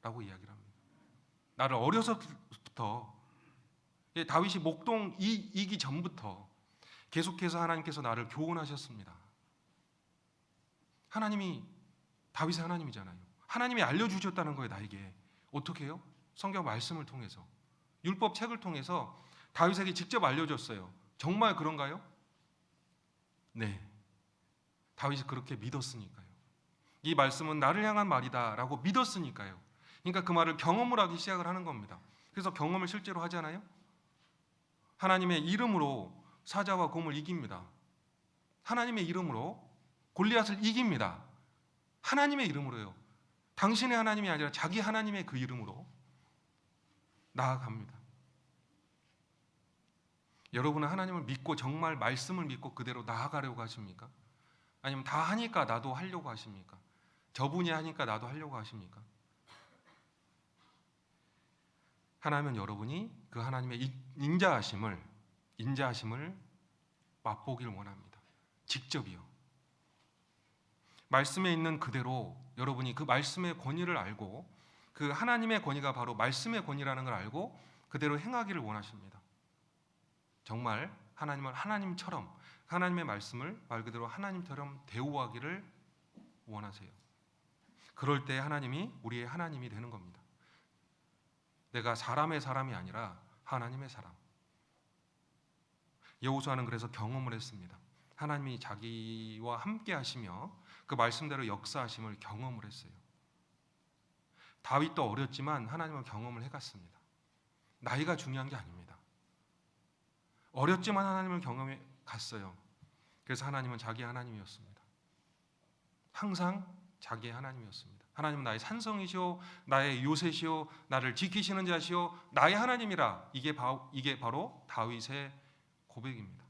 라고 이야기를 합니다. 나를 어려서부터, 다윗이 목동 이기 전부터 계속해서 하나님께서 나를 교훈하셨습니다. 하나님이 다윗의 하나님이잖아요. 하나님이 알려주셨다는 거예요, 나에게. 어떻게 해요? 성경 말씀을 통해서, 율법 책을 통해서 다윗에게 직접 알려줬어요. 정말 그런가요? 네. 다윗이 그렇게 믿었으니까요. 이 말씀은 나를 향한 말이다 라고 믿었으니까요. 그러니까 그 말을 경험을 하기 시작을 하는 겁니다. 그래서 경험을 실제로 하잖아요. 하나님의 이름으로 사자와 곰을 이깁니다. 하나님의 이름으로 골리앗을 이깁니다. 하나님의 이름으로요. 당신의 하나님이 아니라 자기 하나님의 그 이름으로 나아갑니다. 여러분은 하나님을 믿고 정말 말씀을 믿고 그대로 나아가려고 하십니까? 아니면 다 하니까 나도 하려고 하십니까? 저분이 하니까 나도 하려고 하십니까? 하나님은 여러분이 그 하나님의 인자하심을 맛보기를 원합니다. 직접이요. 말씀에 있는 그대로 여러분이 그 말씀의 권위를 알고, 그 하나님의 권위가 바로 말씀의 권위라는 걸 알고 그대로 행하기를 원하십니다. 정말 하나님을 하나님처럼, 하나님의 말씀을 말 그대로 하나님처럼 대우하기를 원하세요. 그럴 때 하나님이 우리의 하나님이 되는 겁니다. 내가 사람의 사람이 아니라 하나님의 사람. 여호수아는 그래서 경험을 했습니다. 하나님이 자기와 함께 하시며 그 말씀대로 역사하심을 경험을 했어요. 다윗도 어렸지만 하나님을 경험을 해갔습니다. 나이가 중요한 게 아닙니다. 어렸지만 하나님을 경험해 갔어요. 그래서 하나님은 자기 하나님이었습니다. 항상 자기의 하나님이었습니다. 하나님은 나의 산성이시오, 나의 요새시오, 나를 지키시는 자시오, 나의 하나님이라. 이게 바로 다윗의 고백입니다.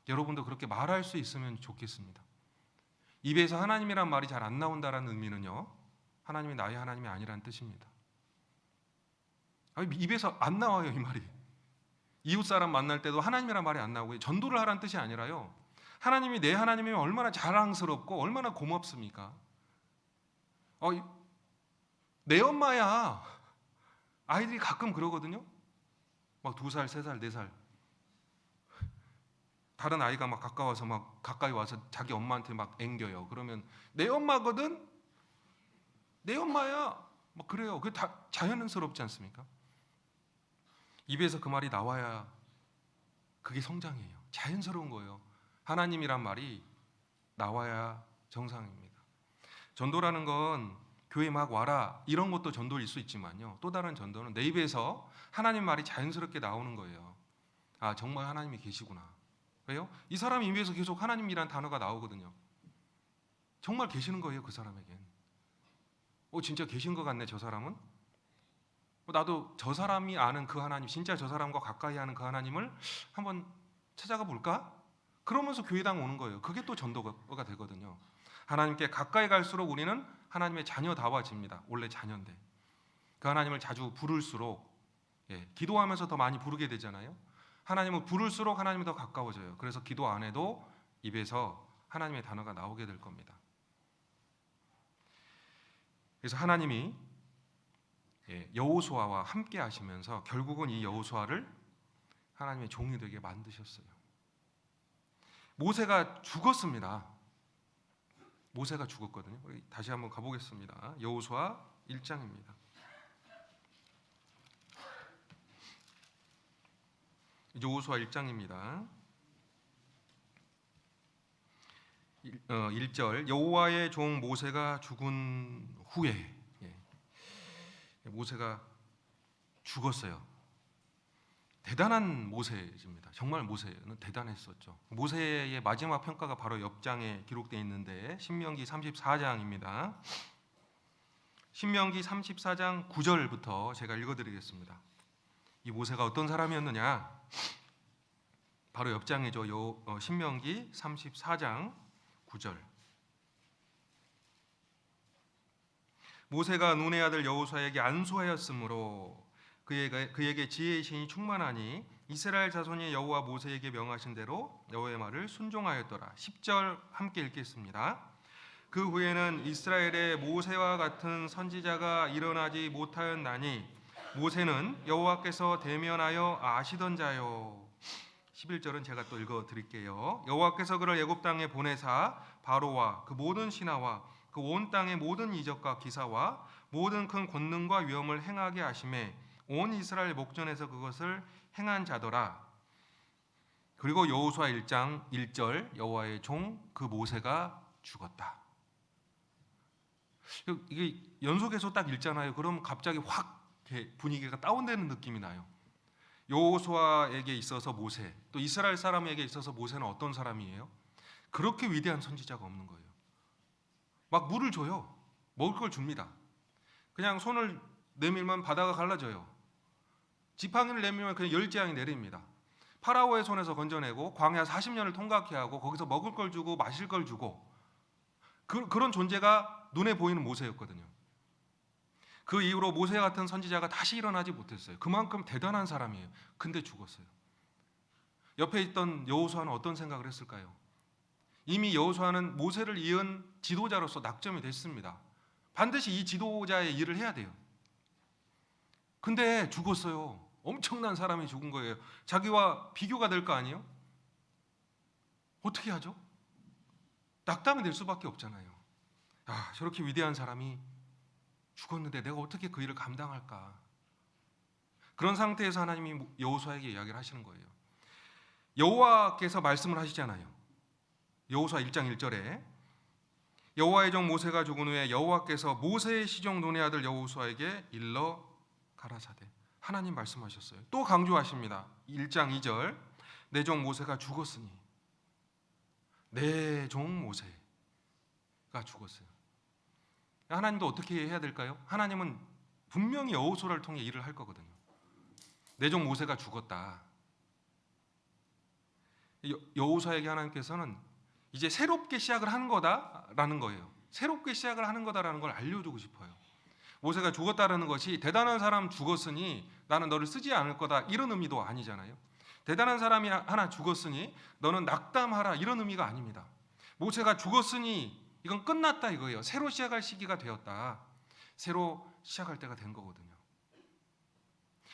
여러분도 그렇게 말할 수 있으면 좋겠습니다. 입에서 하나님이란 말이 잘 안 나온다는 의미는요, 하나님이 나의 하나님이 아니라는 뜻입니다. 입에서 안 나와요, 이 말이. 이웃 사람 만날 때도 하나님이란 말이 안 나오고요. 전도를 하라는 뜻이 아니라요, 하나님이 내 하나님이면 얼마나 자랑스럽고 얼마나 고맙습니까? 내 엄마야. 아이들이 가끔 그러거든요. 막 2살, 3살, 4살. 다른 아이가 막 가까이 와서 자기 엄마한테 막 앵겨요. 그러면 내 엄마거든? 내 엄마야. 막 그래요. 그게 다 자연스럽지 않습니까? 입에서 그 말이 나와야 그게 성장이에요. 자연스러운 거예요. 하나님이란 말이 나와야 정상입니다. 전도라는 건 교회 막 와라 이런 것도 전도일 수 있지만요. 또 다른 전도는 내 입에서 하나님 말이 자연스럽게 나오는 거예요. 아, 정말 하나님이 계시구나. 왜요? 이 사람 입에서 계속 하나님이란 단어가 나오거든요. 정말 계시는 거예요, 그 사람에겐. 진짜 계신 것 같네, 저 사람은. 나도 저 사람이 아는 그 하나님, 진짜 저 사람과 가까이 하는 그 하나님을 한번 찾아가 볼까? 그러면서 교회당 오는 거예요. 그게 또 전도가 되거든요. 하나님께 가까이 갈수록 우리는 하나님의 자녀다워집니다. 원래 자녀인데 그 하나님을 자주 부를수록 기도하면서 더 많이 부르게 되잖아요. 하나님을 부를수록 하나님이 더 가까워져요. 그래서 기도 안 해도 입에서 하나님의 단어가 나오게 될 겁니다. 그래서 하나님이 여호수아와 함께 하시면서 결국은 이 여호수아를 하나님의 종이 되게 만드셨어요. 모세가 죽었습니다. 모세가 죽었거든요. 우리 다시 한번 가보겠습니다. 여호수아 1장입니다. 여호수아 1장입니다. 1절 여호와의 종 모세가 죽은 후에 모세가 죽었어요. 대단한 모세입니다. 정말 모세는 대단했었죠. 모세의 마지막 평가가 바로 옆장에 기록되어 있는데 신명기 34장입니다. 신명기 34장 9절부터 제가 읽어드리겠습니다. 이 모세가 어떤 사람이었느냐? 바로 옆장이죠. 신명기 34장 9절. 모세가 눈의 아들 여호수아에게 안수하였으므로 그에게 지혜의 신이 충만하니 이스라엘 자손이 여호와 모세에게 명하신 대로 여호와의 말을 순종하였더라. 10절 함께 읽겠습니다. 그 후에는 이스라엘에 모세와 같은 선지자가 일어나지 못하였나니 모세는 여호와께서 대면하여 아시던 자요. 11절은 제가 또 읽어드릴게요. 여호와께서 그를 애굽 땅에 보내사 바로와 그 모든 신하와 그 온 땅의 모든 이적과 기사와 모든 큰 권능과 위엄을 행하게 하심에 온 이스라엘 목전에서 그것을 행한 자더라. 그리고 여호수아 1장 1절 여호와의 종 그 모세가 죽었다. 이게 연속해서 딱 읽잖아요. 그럼 갑자기 확 분위기가 다운되는 느낌이 나요. 여호수아에게 있어서 모세, 또 이스라엘 사람에게 있어서 모세는 어떤 사람이에요? 그렇게 위대한 선지자가 없는 거예요. 막 물을 줘요. 먹을 걸 줍니다. 그냥 손을 내밀면 바다가 갈라져요. 지팡이를 내밀면 그냥 열재앙이 내립니다. 파라오의 손에서 건져내고 광야 40년을 통과케 하고 거기서 먹을 걸 주고 마실 걸 주고 그런 존재가 눈에 보이는 모세였거든요. 그 이후로 모세 같은 선지자가 다시 일어나지 못했어요. 그만큼 대단한 사람이에요. 근데 죽었어요. 옆에 있던 여호수아는 어떤 생각을 했을까요? 이미 여호수아는 모세를 이은 지도자로서 낙점이 됐습니다. 반드시 이 지도자의 일을 해야 돼요. 근데 죽었어요. 엄청난 사람이 죽은 거예요. 자기와 비교가 될 거 아니에요? 어떻게 하죠? 낙담이 될 수밖에 없잖아요. 저렇게 위대한 사람이 죽었는데 내가 어떻게 그 일을 감당할까? 그런 상태에서 하나님이 여호수아에게 이야기를 하시는 거예요. 여호와께서 말씀을 하시잖아요. 여호수아 1장 1절에 여호와의 종 모세가 죽은 후에 여호와께서 모세의 시종 눈의 아들 여호수아에게 일러 가라사대. 하나님 말씀하셨어요. 또 강조하십니다. 1장 2절 내 종 모세가 죽었으니 내 종 모세가 죽었어요. 하나님도 어떻게 해야 될까요? 하나님은 분명히 여호수아를 통해 일을 할 거거든요. 내 종 모세가 죽었다. 여호수아에게 하나님께서는 이제 새롭게 시작을 하는 거다라는 거예요. 새롭게 시작을 하는 거다라는 걸 알려주고 싶어요. 모세가 죽었다라는 것이 대단한 사람 죽었으니 나는 너를 쓰지 않을 거다 이런 의미도 아니잖아요. 대단한 사람이 하나 죽었으니 너는 낙담하라 이런 의미가 아닙니다. 모세가 죽었으니 이건 끝났다 이거예요. 새로 시작할 시기가 되었다. 새로 시작할 때가 된 거거든요.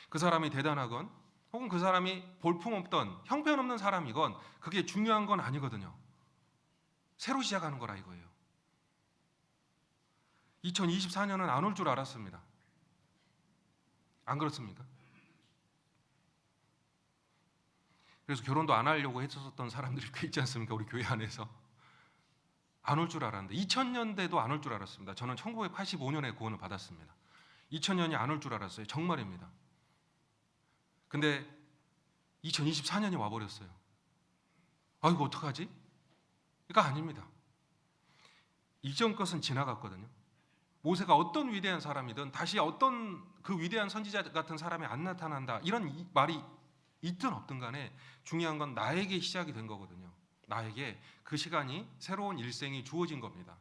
그 사람이 대단하건 혹은 그 사람이 볼품없던 형편없는 사람이건 그게 중요한 건 아니거든요. 새로 시작하는 거라 이거예요. 2024년은 안 올 줄 알았습니다. 안 그렇습니까? 그래서 결혼도 안 하려고 했었던 사람들이 꽤 있지 않습니까? 우리 교회 안에서. 안 올 줄 알았는데 2000년대도 안 올 줄 알았습니다. 저는 1985년에 구원을 받았습니다. 2000년이 안 올 줄 알았어요. 정말입니다. 근데 2024년이 와버렸어요. 이거 어떡하지? 이거 아닙니다. 이전 것은 지나갔거든요. 모세가 어떤 위대한 사람이든 다시 어떤 그 위대한 선지자 같은 사람이 안 나타난다, 이런 말이 있든 없든 간에 중요한 건 나에게 시작이 된 거거든요. 나에게 그 시간이, 새로운 일생이 주어진 겁니다.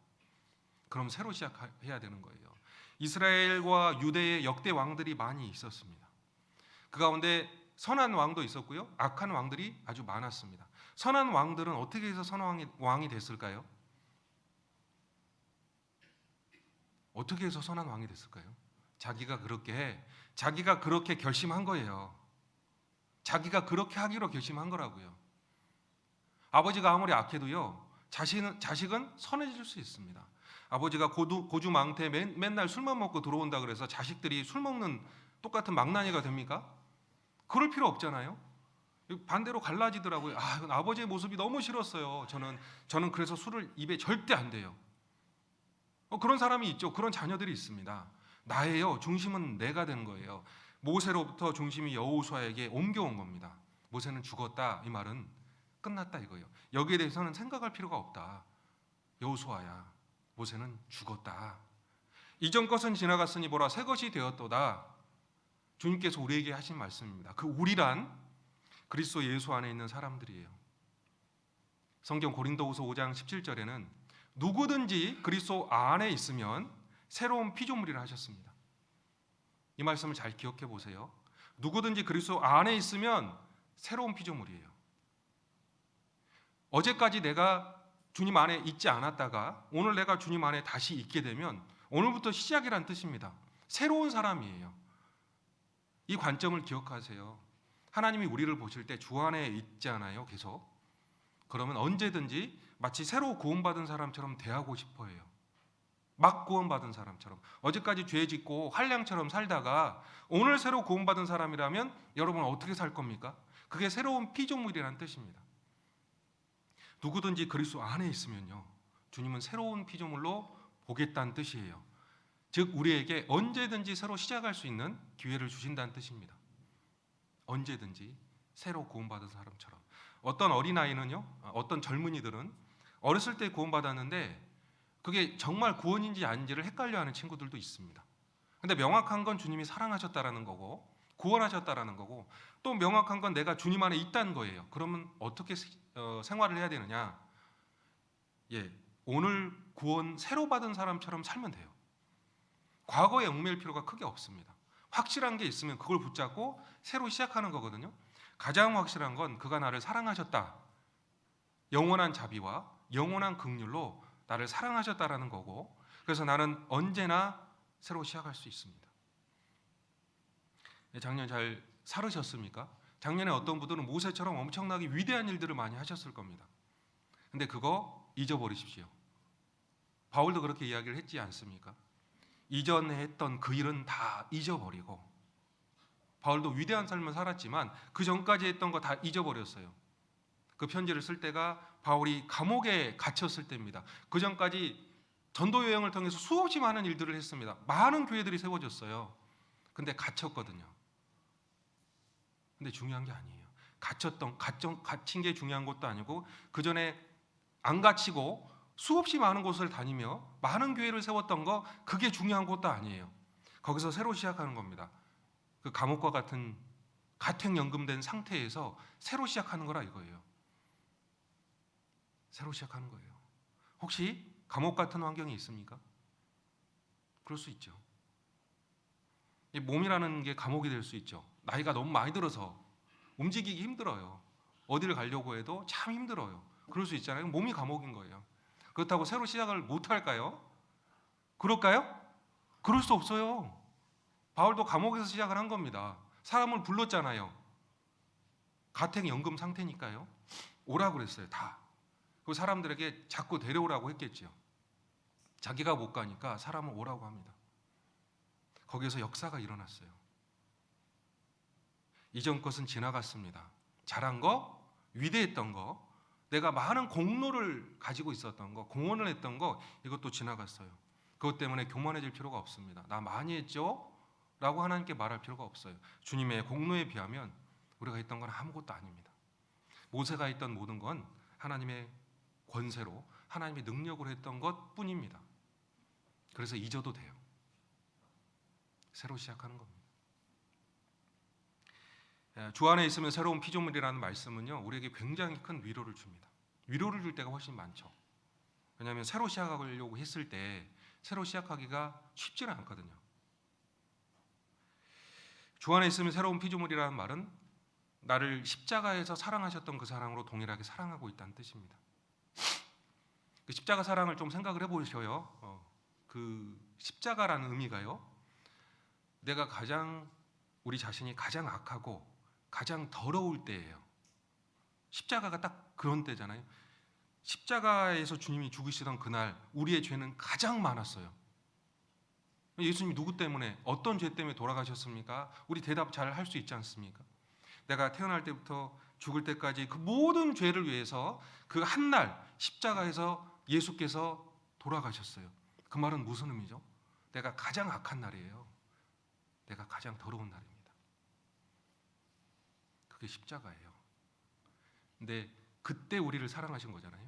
그럼 새로 시작해야 되는 거예요. 이스라엘과 유대의 역대 왕들이 많이 있었습니다. 그 가운데 선한 왕도 있었고요, 악한 왕들이 아주 많았습니다. 선한 왕들은 어떻게 해서 선한 왕이 됐을까요? 어떻게 해서 선한 왕이 됐을까요? 자기가 그렇게 결심한 거예요. 자기가 그렇게 하기로 결심한 거라고요. 아버지가 아무리 악해도요, 자식은 선해질 수 있습니다. 아버지가 고주망태 맨날 술만 먹고 들어온다 그래서 자식들이 술 먹는 똑같은 망나니가 됩니까? 그럴 필요 없잖아요. 반대로 갈라지더라고요. 이건 아버지의 모습이 너무 싫었어요. 저는 그래서 술을 입에 절대 안 대요. 그런 사람이 있죠. 그런 자녀들이 있습니다. 나예요. 중심은 내가 된 거예요. 모세로부터 중심이 여호수아에게 옮겨온 겁니다. 모세는 죽었다, 이 말은 끝났다 이거예요. 여기에 대해서는 생각할 필요가 없다. 여호수아야, 모세는 죽었다. 이전 것은 지나갔으니 보라, 새 것이 되었도다. 주님께서 우리에게 하신 말씀입니다. 그 우리란 그리스도 예수 안에 있는 사람들이에요. 성경 고린도후서 5장 17절에는 누구든지 그리스도 안에 있으면 새로운 피조물이라 하셨습니다. 이 말씀을 잘 기억해 보세요. 누구든지 그리스도 안에 있으면 새로운 피조물이에요. 어제까지 내가 주님 안에 있지 않았다가 오늘 내가 주님 안에 다시 있게 되면 오늘부터 시작이란 뜻입니다. 새로운 사람이에요. 이 관점을 기억하세요. 하나님이 우리를 보실 때 주 안에 있잖아요, 계속. 그러면 언제든지 마치 새로 구원받은 사람처럼 대하고 싶어 해요. 막 구원받은 사람처럼. 어제까지 죄 짓고 한량처럼 살다가 오늘 새로 구원받은 사람이라면 여러분 어떻게 살 겁니까? 그게 새로운 피조물이라는 뜻입니다. 누구든지 그리스도 안에 있으면요, 주님은 새로운 피조물로 보겠다는 뜻이에요. 즉 우리에게 언제든지 새로 시작할 수 있는 기회를 주신다는 뜻입니다. 언제든지 새로 구원받은 사람처럼. 어떤 어린아이는요, 어떤 젊은이들은 어렸을 때 구원받았는데 그게 정말 구원인지 아닌지를 헷갈려하는 친구들도 있습니다. 근데 명확한 건 주님이 사랑하셨다라는 거고 구원하셨다라는 거고, 또 명확한 건 내가 주님 안에 있다는 거예요. 그러면 어떻게 생활을 해야 되느냐? 오늘 구원 새로 받은 사람처럼 살면 돼요. 과거에 얽매일 필요가 크게 없습니다. 확실한 게 있으면 그걸 붙잡고 새로 시작하는 거거든요. 가장 확실한 건 그가 나를 사랑하셨다. 영원한 자비와 영원한 긍휼로 나를 사랑하셨다라는 거고, 그래서 나는 언제나 새로 시작할 수 있습니다. 작년 잘 살으셨습니까? 작년에 어떤 분들은 모세처럼 엄청나게 위대한 일들을 많이 하셨을 겁니다. 근데 그거 잊어버리십시오. 바울도 그렇게 이야기를 했지 않습니까? 이전에 했던 그 일은 다 잊어버리고, 바울도 위대한 삶을 살았지만 그 전까지 했던 거 다 잊어버렸어요. 그 편지를 쓸 때가 바울이 감옥에 갇혔을 때입니다. 그 전까지 전도 여행을 통해서 수없이 많은 일들을 했습니다. 많은 교회들이 세워졌어요. 근데 갇혔거든요. 근데 중요한 게 아니에요. 갇힌 게 중요한 것도 아니고, 그 전에 안 갇히고 수없이 많은 곳을 다니며 많은 교회를 세웠던 거, 그게 중요한 것도 아니에요. 거기서 새로 시작하는 겁니다. 그 감옥과 같은 가택연금된 상태에서 새로 시작하는 거라 이거예요. 새로 시작하는 거예요. 혹시 감옥 같은 환경이 있습니까? 그럴 수 있죠. 이 몸이라는 게 감옥이 될 수 있죠. 나이가 너무 많이 들어서 움직이기 힘들어요. 어디를 가려고 해도 참 힘들어요. 그럴 수 있잖아요. 몸이 감옥인 거예요. 그렇다고 새로 시작을 못 할까요? 그럴까요? 그럴 수 없어요. 바울도 감옥에서 시작을 한 겁니다. 사람을 불렀잖아요. 가택연금 상태니까요. 오라고 그랬어요. 다. 그 사람들에게 자꾸 데려오라고 했겠죠. 자기가 못 가니까 사람을 오라고 합니다. 거기에서 역사가 일어났어요. 이전 것은 지나갔습니다. 잘한 거 위대했던 거, 내가 많은 공로를 가지고 있었던 거, 공헌을 했던 거, 이것도 지나갔어요. 그것 때문에 교만해질 필요가 없습니다. 나 많이 했죠? 라고 하나님께 말할 필요가 없어요. 주님의 공로에 비하면 우리가 했던 건 아무것도 아닙니다. 모세가 했던 모든 건 하나님의 권세로, 하나님의 능력으로 했던 것 뿐입니다. 그래서 잊어도 돼요. 새로 시작하는 겁니다. 주 안에 있으면 새로운 피조물이라는 말씀은요, 우리에게 굉장히 큰 위로를 줍니다. 위로를 줄 때가 훨씬 많죠. 왜냐하면 새로 시작하려고 했을 때 새로 시작하기가 쉽지는 않거든요. 주 안에 있으면 새로운 피조물이라는 말은 나를 십자가에서 사랑하셨던 그 사랑으로 동일하게 사랑하고 있다는 뜻입니다. 그 십자가 사랑을 좀 생각을 해보셔요. 그 십자가라는 의미가요, 내가 우리 자신이 가장 악하고 가장 더러울 때예요. 십자가가 딱 그런 때잖아요. 십자가에서 주님이 죽으시던 그날 우리의 죄는 가장 많았어요. 예수님이 누구 때문에, 어떤 죄 때문에 돌아가셨습니까? 우리 대답 잘 할 수 있지 않습니까? 내가 태어날 때부터 죽을 때까지 그 모든 죄를 위해서 그 한 날 십자가에서 예수께서 돌아가셨어요. 그 말은 무슨 의미죠? 내가 가장 악한 날이에요. 내가 가장 더러운 날입니다. 그게 십자가예요. 근데 그때 우리를 사랑하신 거잖아요.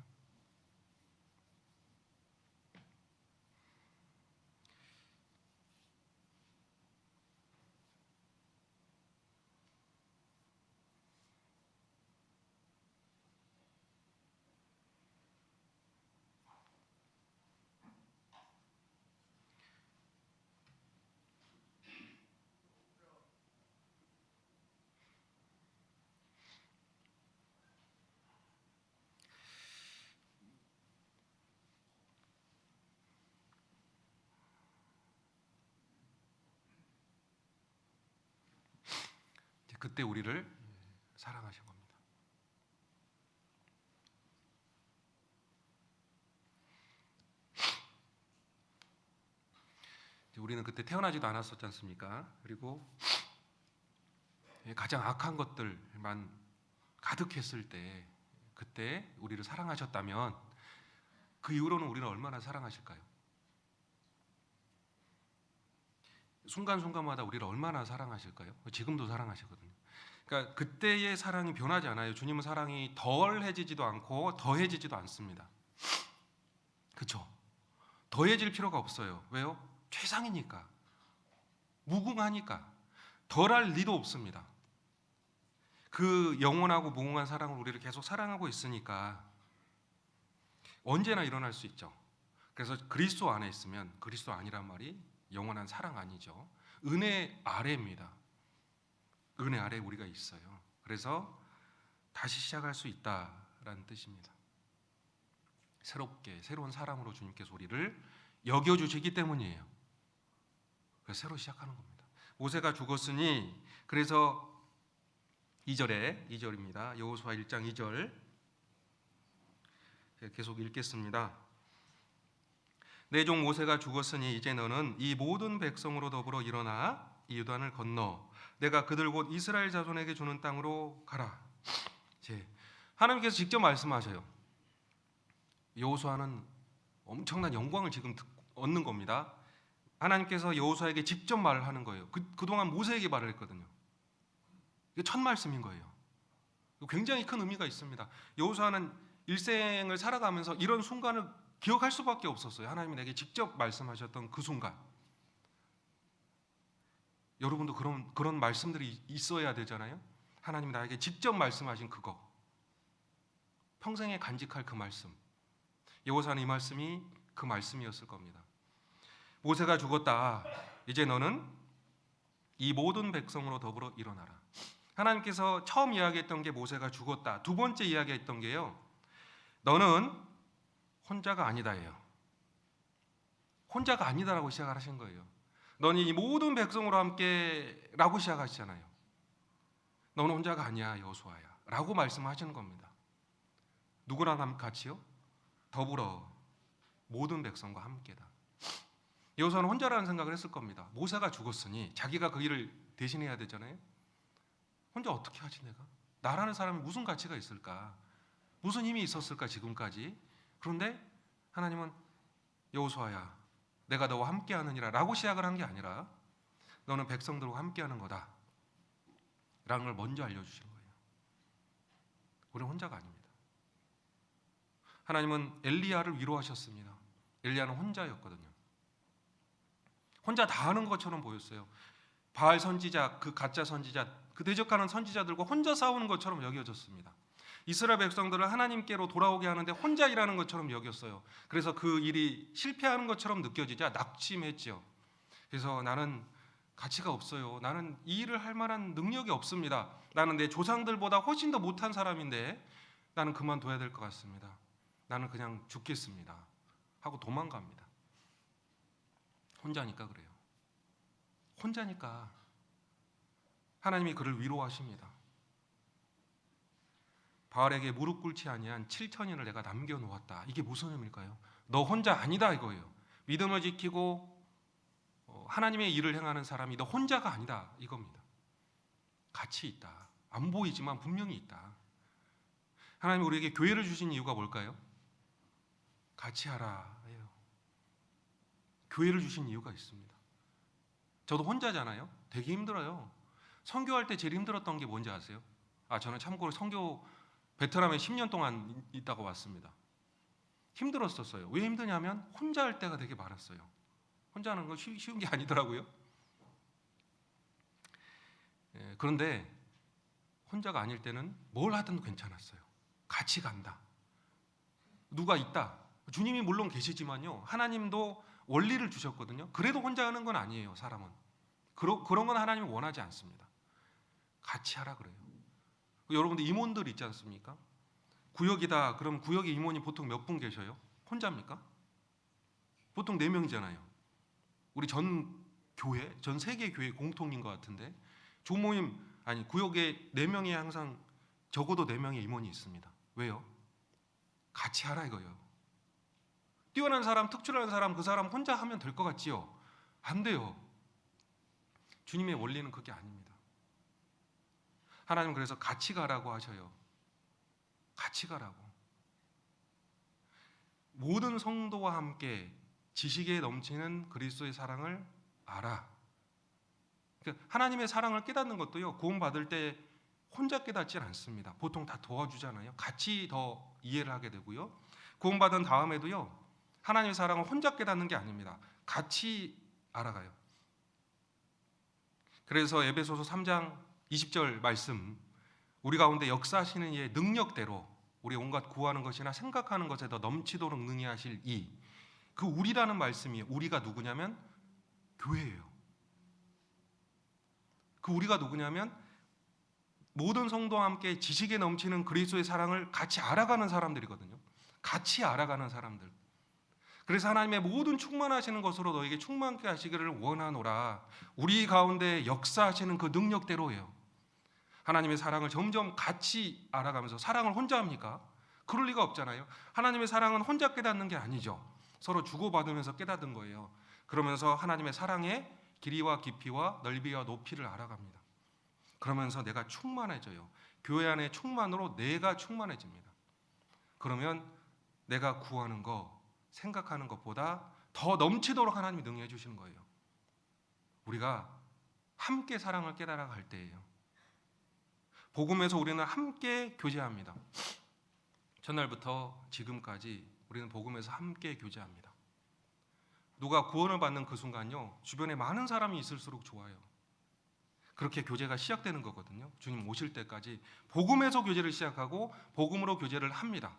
그때 우리를 사랑하신 겁니다. 우리는 그때 태어나지도 않았었지 않습니까? 그리고 가장 악한 것들만 가득했을 때, 그때 우리를 사랑하셨다면 그 이후로는 우리를 얼마나 사랑하실까요? 순간순간마다 우리를 얼마나 사랑하실까요? 지금도 사랑하시거든요. 그러니까 그때의 사랑이 변하지 않아요. 주님은 사랑이 덜해지지도 않고 더해지지도 않습니다. 그렇죠? 더해질 필요가 없어요. 왜요? 최상이니까, 무궁하니까 덜할 리도 없습니다. 그 영원하고 무궁한 사랑을 우리를 계속 사랑하고 있으니까 언제나 일어날 수 있죠. 그래서 그리스도 안에 있으면, 그리스도 아니란 말이 영원한 사랑 아니죠. 은혜 아래입니다. 은혜 아래 우리가 있어요. 그래서 다시 시작할 수 있다라는 뜻입니다. 새롭게, 새로운 사람으로 주님께서 우리를 여겨주시기 때문이에요. 그래서 새로 시작하는 겁니다. 모세가 죽었으니, 그래서 2절입니다. 여호수아 1장 2절 계속 읽겠습니다. 내 종 모세가 죽었으니 이제 너는 이 모든 백성으로 더불어 일어나 이 요단을 건너 내가 그들 곧 이스라엘 자손에게 주는 땅으로 가라. 하나님께서 직접 말씀하셔요. 여호수아는 엄청난 영광을 지금 얻는 겁니다. 하나님께서 여호수아에게 직접 말을 하는 거예요. 그동안 모세에게 말을 했거든요. 이게 첫 말씀인 거예요. 굉장히 큰 의미가 있습니다. 여호수아는 일생을 살아가면서 이런 순간을 기억할 수밖에 없었어요. 하나님이 내게 직접 말씀하셨던 그 순간. 여러분도 그런 말씀들이 있어야 되잖아요. 하나님이 나에게 직접 말씀하신 그거, 평생에 간직할 그 말씀. 여호수아는 이 말씀이 그 말씀이었을 겁니다. 모세가 죽었다. 이제 너는 이 모든 백성으로 더불어 일어나라. 하나님께서 처음 이야기했던 게 모세가 죽었다. 두 번째 이야기했던 게요, 너는 혼자가 아니다예요. 혼자가 아니다라고 시작을 하신 거예요. 너는 이 모든 백성으로 함께라고 시작하시잖아요. 너는 혼자가 아니야, 여호수아야 라고 말씀하시는 겁니다. 누구랑 같이요? 더불어 모든 백성과 함께다. 여호수아는 혼자라는 생각을 했을 겁니다. 모세가 죽었으니 자기가 그 일을 대신해야 되잖아요. 혼자 어떻게 하지 내가? 나라는 사람이 무슨 가치가 있을까? 무슨 힘이 있었을까 지금까지? 그런데 하나님은 여호수아야, 내가 너와 함께하느니라 라고 시작을 한 게 아니라 너는 백성들과 함께하는 거다 라는 걸 먼저 알려주신 거예요. 우리는 혼자가 아닙니다. 하나님은 엘리야를 위로하셨습니다. 엘리야는 혼자였거든요. 혼자 다 하는 것처럼 보였어요. 바알 선지자, 그 가짜 선지자, 그 대적하는 선지자들과 혼자 싸우는 것처럼 여겨졌습니다. 이스라엘 백성들을 하나님께로 돌아오게 하는데 혼자 일하는 것처럼 여겼어요. 그래서 그 일이 실패하는 것처럼 느껴지자 낙심했죠. 그래서 나는 가치가 없어요. 나는 이 일을 할 만한 능력이 없습니다. 나는 내 조상들보다 훨씬 더 못한 사람인데 나는 그만둬야 될 것 같습니다. 나는 그냥 죽겠습니다 하고 도망갑니다. 혼자니까 그래요. 혼자니까 하나님이 그를 위로하십니다. 바알에게 무릎 꿇지 아니한 7천인을 내가 남겨놓았다. 이게 무슨 의미일까요? 너 혼자 아니다 이거예요. 믿음을 지키고 하나님의 일을 행하는 사람이 너 혼자가 아니다 이겁니다. 같이 있다. 안 보이지만 분명히 있다. 하나님이 우리에게 교회를 주신 이유가 뭘까요? 같이 하라 해요. 교회를 주신 이유가 있습니다. 저도 혼자잖아요. 되게 힘들어요. 선교할 때 제일 힘들었던 게 뭔지 아세요? 저는 참고로 선교 베트남에 10년 동안 있다가 왔습니다. 힘들었었어요. 왜 힘드냐면 혼자 할 때가 되게 많았어요. 혼자 하는 건 쉬운 게 아니더라고요. 그런데 혼자가 아닐 때는 뭘 하든 괜찮았어요. 같이 간다. 누가 있다. 주님이 물론 계시지만요. 하나님도 원리를 주셨거든요. 그래도 혼자 하는 건 아니에요. 사람은. 그런 건 하나님이 원하지 않습니다. 같이 하라 그래요. 여러분들 임원들 있지 않습니까? 구역이다. 그럼 구역에 임원이 보통 몇 분 계셔요? 혼자입니까? 보통 4명이잖아요. 우리 전 교회, 전 세계 교회 공통인 것 같은데 조모임 구역에 4명이 항상 적어도 4명의 임원이 있습니다. 왜요? 같이 하라 이거예요. 뛰어난 사람, 특출난 사람, 그 사람 혼자 하면 될 것 같지요? 안 돼요. 주님의 원리는 그게 아닙니다. 하나님은 그래서 같이 가라고 하셔요. 같이 가라고. 모든 성도와 함께 지식에 넘치는 그리스도의 사랑을 알아. 그러니까 하나님의 사랑을 깨닫는 것도요. 구원받을 때 혼자 깨닫지 않습니다. 보통 다 도와주잖아요. 같이 더 이해를 하게 되고요. 구원받은 다음에도요. 하나님의 사랑을 혼자 깨닫는 게 아닙니다. 같이 알아가요. 그래서 에베소서 3장 20절 말씀, 우리 가운데 역사하시는 이의 능력대로 우리 온갖 구하는 것이나 생각하는 것에 더 넘치도록 능히 하실 그 우리라는 말씀이 우리가 누구냐면 교회예요. 그 우리가 누구냐면 모든 성도와 함께 지식에 넘치는 그리스도의 사랑을 같이 알아가는 사람들이거든요. 같이 알아가는 사람들. 그래서 하나님의 모든 충만하시는 것으로 너에게 충만케 하시기를 원하노라. 우리 가운데 역사하시는 그 능력대로예요. 하나님의 사랑을 점점 같이 알아가면서 사랑을 혼자 합니까? 그럴 리가 없잖아요. 하나님의 사랑은 혼자 깨닫는 게 아니죠. 서로 주고받으면서 깨닫는 거예요. 그러면서 하나님의 사랑의 길이와 깊이와 넓이와 높이를 알아갑니다. 그러면서 내가 충만해져요. 교회 안의 충만으로 내가 충만해집니다. 그러면 내가 구하는 거, 생각하는 것보다 더 넘치도록 하나님이 능히 해주시는 거예요. 우리가 함께 사랑을 깨달아 갈 때예요. 복음에서 우리는 함께 교제합니다. 첫날부터 지금까지 우리는 복음에서 함께 교제합니다. 누가 구원을 받는 그 순간요, 주변에 많은 사람이 있을수록 좋아요. 그렇게 교제가 시작되는 거거든요. 주님 오실 때까지 복음에서 교제를 시작하고 복음으로 교제를 합니다.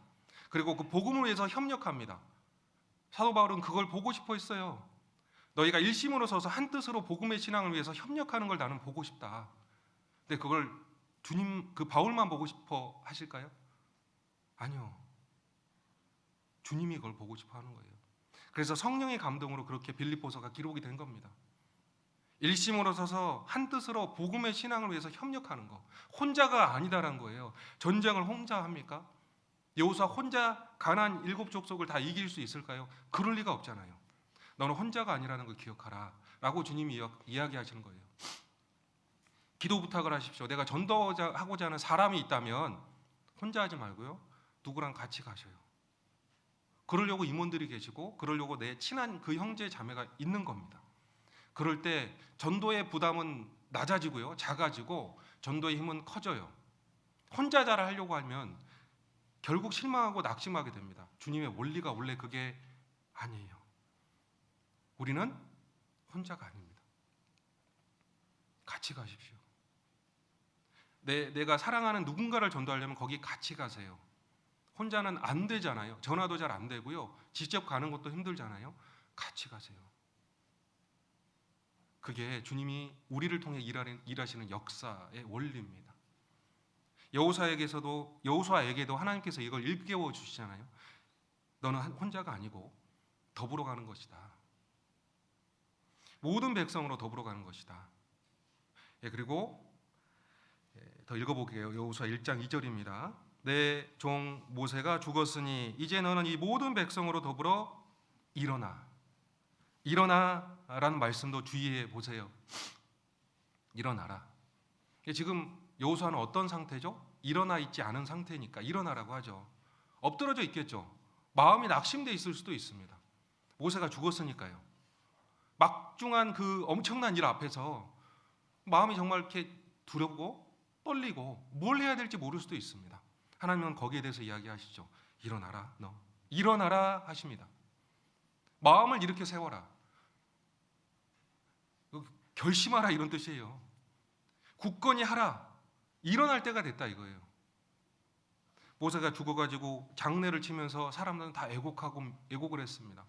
그리고 그 복음을 위해서 협력합니다. 사도 바울은 그걸 보고 싶어 했어요. 너희가 일심으로 서서 한 뜻으로 복음의 신앙을 위해서 협력하는 걸 나는 보고 싶다. 근데 그걸 주님, 그 바울만 보고 싶어 하실까요? 아니요. 주님이 그걸 보고 싶어 하는 거예요. 그래서 성령의 감동으로 그렇게 빌립보서가 기록이 된 겁니다. 일심으로 서서 한 뜻으로 복음의 신앙을 위해서 협력하는 거. 혼자가 아니다라는 거예요. 전쟁을 혼자 합니까? 여호수아 혼자 가나안 7족속을 다 이길 수 있을까요? 그럴 리가 없잖아요. 너는 혼자가 아니라는 걸 기억하라 라고 주님이 이야기하시는 거예요. 기도 부탁을 하십시오. 내가 전도하고자 하는 사람이 있다면 혼자 하지 말고요, 누구랑 같이 가셔요. 그러려고 임원들이 계시고 그러려고 내 친한 그 형제 자매가 있는 겁니다. 그럴 때 전도의 부담은 낮아지고요, 작아지고 전도의 힘은 커져요. 혼자 잘 하려고 하면 결국 실망하고 낙심하게 됩니다. 주님의 원리가 원래 그게 아니에요. 우리는 혼자가 아닙니다. 같이 가십시오. 내가 사랑하는 누군가를 전도하려면 거기 같이 가세요. 혼자는 안 되잖아요. 전화도 잘 안 되고요, 직접 가는 것도 힘들잖아요. 같이 가세요. 그게 주님이 우리를 통해 일하시는 역사의 원리입니다. 여호수아에게도 하나님께서 이걸 일깨워 주시잖아요. 너는 혼자가 아니고 더불어 가는 것이다. 모든 백성으로 더불어 가는 것이다. 그리고 더 읽어볼게요. 여호수아 1장 2절입니다. 내 종 모세가 죽었으니 이제 너는 이 모든 백성으로 더불어 일어나라는 말씀도 주의해 보세요. 일어나라. 지금 여호수아는 어떤 상태죠? 일어나 있지 않은 상태니까 일어나라고 하죠. 엎드러져 있겠죠. 마음이 낙심돼 있을 수도 있습니다. 모세가 죽었으니까요. 막중한 그 엄청난 일 앞에서 마음이 정말 이렇게 두렵고 떨리고 뭘 해야 될지 모를 수도 있습니다. 하나님은 거기에 대해서 이야기하시죠. 일어나라, 너 일어나라 하십니다. 마음을 이렇게 세워라, 결심하라, 이런 뜻이에요. 굳건히 하라, 일어날 때가 됐다 이거예요. 모세가 죽어가지고 장례를 치면서 사람들은 다 애곡을 했습니다.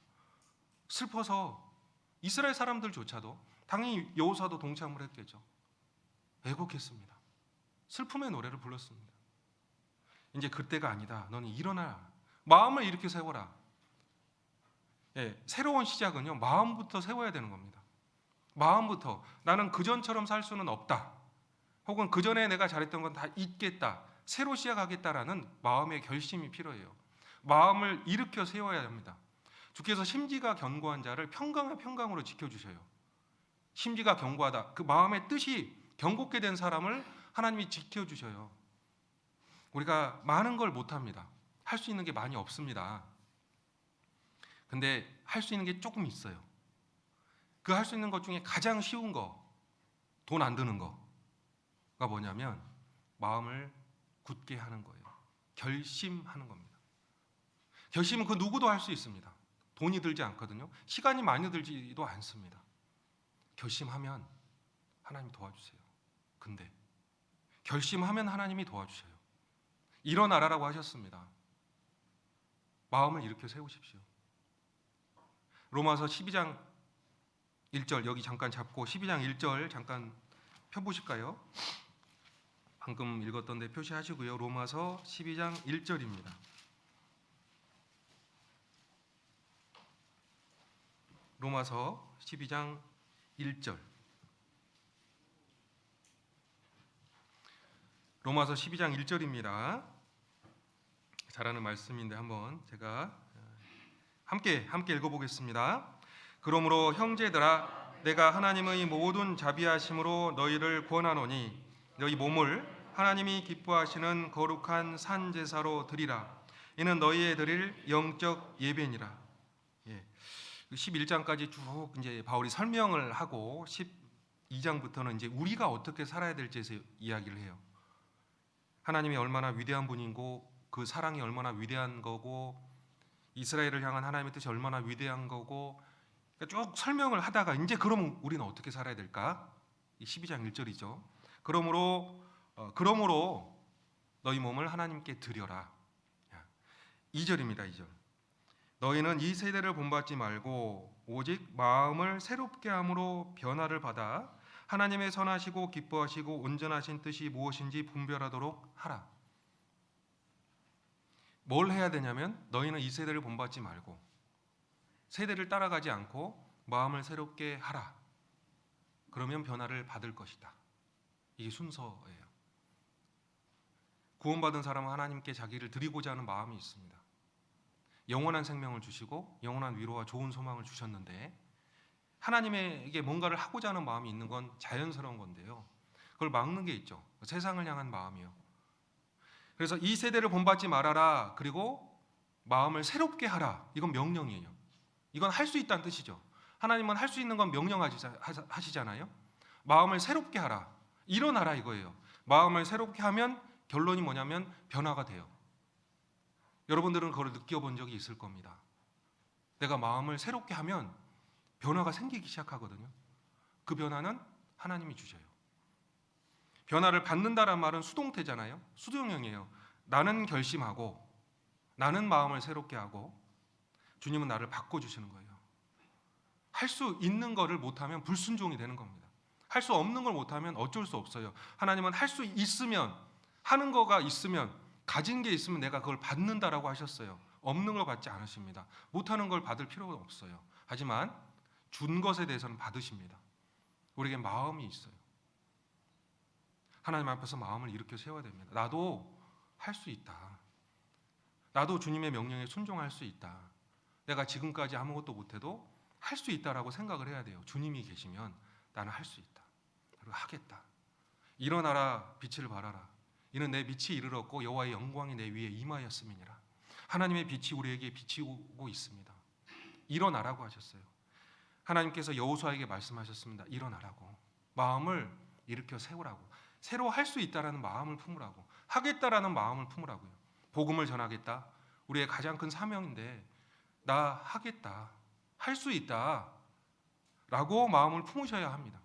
슬퍼서 이스라엘 사람들조차도, 당연히 여호수아도 동참을 했겠죠. 애곡했습니다. 슬픔의 노래를 불렀습니다. 이제 그때가 아니다. 너는 일어나라. 마음을 이렇게 세워라. 새로운 시작은요, 마음부터 세워야 되는 겁니다. 마음부터 나는 그전처럼 살 수는 없다. 혹은 그전에 내가 잘했던 건 다 잊겠다. 새로 시작하겠다라는 마음의 결심이 필요해요. 마음을 일으켜 세워야 합니다. 주께서 심지가 견고한 자를 평강으로 지켜주셔요. 심지가 견고하다. 그 마음의 뜻이 견고게 된 사람을 하나님이 지켜주셔요. 우리가 많은 걸 못합니다. 할 수 있는 게 많이 없습니다. 근데 할 수 있는 게 조금 있어요. 그 할 수 있는 것 중에 가장 쉬운 거, 돈 안 드는 거가 뭐냐면 마음을 굳게 하는 거예요. 결심하는 겁니다. 결심은 그 누구도 할 수 있습니다. 돈이 들지 않거든요. 시간이 많이 들지도 않습니다. 결심하면 하나님 도와주세요. 근데 결심하면 하나님이 도와주셔요. 일어나라라고 하셨습니다. 마음을 이렇게 세우십시오. 로마서 12장 1절 여기 잠깐 잡고 12장 1절 잠깐 펴보실까요? 방금 읽었던 데 표시하시고요. 로마서 12장 1절입니다. 로마서 12장 1절. 로마서 12장 1절입니다. 잘하는 말씀인데 한번 제가 함께 읽어보겠습니다. 그러므로 형제들아, 내가 하나님의 모든 자비하심으로 너희를 권하노니 너희 몸을 하나님이 기뻐하시는 거룩한 산 제사로 드리라. 이는 너희의 드릴 영적 예배니라. 11장까지 쭉 이제 바울이 설명을 하고 12장부터는 이제 우리가 어떻게 살아야 될지에서 이야기를 해요. 하나님이 얼마나 위대한 분이고 그 사랑이 얼마나 위대한 거고 이스라엘을 향한 하나님의 뜻이 얼마나 위대한 거고, 그러니까 쭉 설명을 하다가 이제 그럼 우리는 어떻게 살아야 될까? 12장 1절이죠. 그러므로 너희 몸을 하나님께 드려라. 2절입니다. 2절. 너희는 이 세대를 본받지 말고 오직 마음을 새롭게 함으로 변화를 받아 하나님의 선하시고 기뻐하시고 온전하신 뜻이 무엇인지 분별하도록 하라. 뭘 해야 되냐면 너희는 이 세대를 본받지 말고 세대를 따라가지 않고 마음을 새롭게 하라. 그러면 변화를 받을 것이다. 이게 순서예요. 구원받은 사람은 하나님께 자기를 드리고자 하는 마음이 있습니다. 영원한 생명을 주시고 영원한 위로와 좋은 소망을 주셨는데 하나님에게 뭔가를 하고자 하는 마음이 있는 건 자연스러운 건데요. 그걸 막는 게 있죠. 세상을 향한 마음이요. 그래서 이 세대를 본받지 말아라. 그리고 마음을 새롭게 하라. 이건 명령이에요. 이건 할 수 있다는 뜻이죠. 하나님은 할 수 있는 건 명령하시잖아요. 마음을 새롭게 하라. 일어나라 이거예요. 마음을 새롭게 하면 결론이 뭐냐면 변화가 돼요. 여러분들은 그걸 느껴본 적이 있을 겁니다. 내가 마음을 새롭게 하면 변화가 생기기 시작하거든요. 그 변화는 하나님이 주셔요. 변화를 받는다란 말은 수동태잖아요. 수동형이에요. 나는 결심하고 나는 마음을 새롭게 하고 주님은 나를 바꿔주시는 거예요. 할 수 있는 거를 못하면 불순종이 되는 겁니다. 할 수 없는 걸 못하면 어쩔 수 없어요. 하나님은 할 수 있으면, 하는 거가 있으면, 가진 게 있으면 내가 그걸 받는다라고 하셨어요. 없는 걸 받지 않으십니다. 못하는 걸 받을 필요가 없어요. 하지만 준 것에 대해서는 받으십니다. 우리에게 마음이 있어요. 하나님 앞에서 마음을 일으켜 세워야 됩니다. 나도 할 수 있다. 나도 주님의 명령에 순종할 수 있다. 내가 지금까지 아무것도 못해도 할 수 있다라고 생각을 해야 돼요. 주님이 계시면 나는 할 수 있다. 그리고 하겠다. 일어나라 빛을 발하라. 이는 내 빛이 이르렀고 여호와의 영광이 내 위에 임하였음이니라. 하나님의 빛이 우리에게 비치고 있습니다. 일어나라고 하셨어요. 하나님께서 여호수아에게 말씀하셨습니다. 일어나라고. 마음을 일으켜 세우라고. 새로 할 수 있다라는 마음을 품으라고. 하겠다라는 마음을 품으라고요. 복음을 전하겠다. 우리의 가장 큰 사명인데 나 하겠다. 할 수 있다. 라고 마음을 품으셔야 합니다.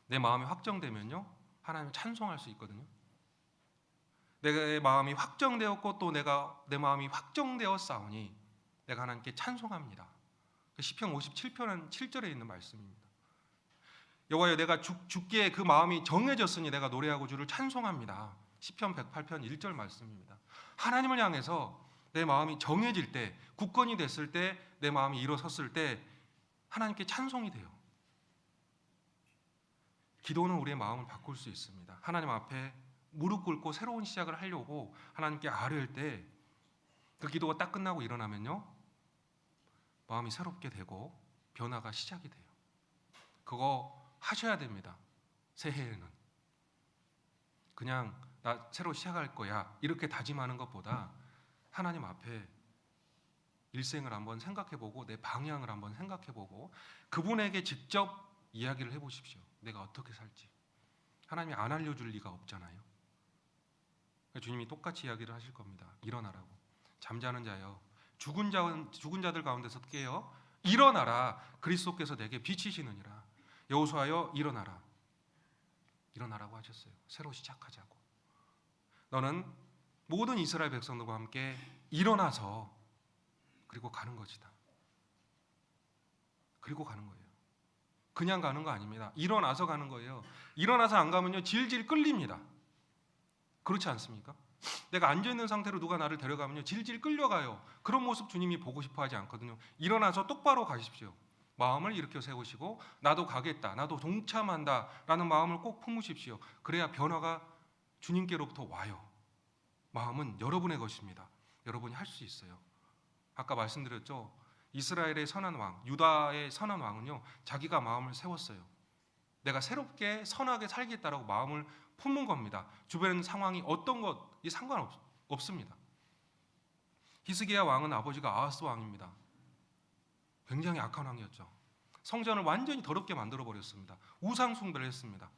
내 마음이 확정되면요. 하나님을 찬송할 수 있거든요. 내 마음이 확정되었고 또 내 마음이 확정되었사오니 내가 하나님께 찬송합니다. 시편 57편 7절에 있는 말씀입니다. 여호와여 내가 주께 그 마음이 정해졌으니 내가 노래하고 주를 찬송합니다. 시편 108편 1절 말씀입니다. 하나님을 향해서 내 마음이 정해질 때, 굳건이 됐을 때, 내 마음이 일어섰을 때 하나님께 찬송이 돼요. 기도는 우리의 마음을 바꿀 수 있습니다. 하나님 앞에 무릎 꿇고 새로운 시작을 하려고 하나님께 아뢰을 때 그 기도가 딱 끝나고 일어나면요. 마음이 새롭게 되고 변화가 시작이 돼요. 그거 하셔야 됩니다. 새해에는. 그냥 나 새로 시작할 거야 이렇게 다짐하는 것보다 하나님 앞에 일생을 한번 생각해보고 내 방향을 한번 생각해보고 그분에게 직접 이야기를 해보십시오. 내가 어떻게 살지. 하나님이 안 알려줄 리가 없잖아요. 주님이 똑같이 이야기를 하실 겁니다. 일어나라고. 잠자는 자여 죽은 자들 가운데서 깨어 일어나라. 그리스도께서 내게 비치시느니라. 여호수아여 일어나라. 일어나라고 하셨어요. 새로 시작하자고. 너는 모든 이스라엘 백성들과 함께 일어나서 그리고 가는 것이다. 그리고 가는 거예요. 그냥 가는 거 아닙니다. 일어나서 가는 거예요. 일어나서 안 가면요 질질 끌립니다. 그렇지 않습니까? 내가 앉아있는 상태로 누가 나를 데려가면요 질질 끌려가요. 그런 모습 주님이 보고 싶어 하지 않거든요. 일어나서 똑바로 가십시오. 마음을 일으켜 세우시고 나도 가겠다. 나도 동참한다 라는 마음을 꼭 품으십시오. 그래야 변화가 주님께로부터 와요. 마음은 여러분의 것입니다. 여러분이 할 수 있어요. 아까 말씀드렸죠. 이스라엘의 선한 왕, 유다의 선한 왕은요 자기가 마음을 세웠어요. 내가 새롭게 선하게 살겠다라고 마음을 품은 겁니다. 주변 상황이 어떤 것이 상관없습니다. 히스기야 왕은 아버지가 아하스 왕입니다. 굉장히 악한 왕이었죠. 성전을 완전히 더럽게 만들어 버렸습니다. 우상 숭배를 했습니다.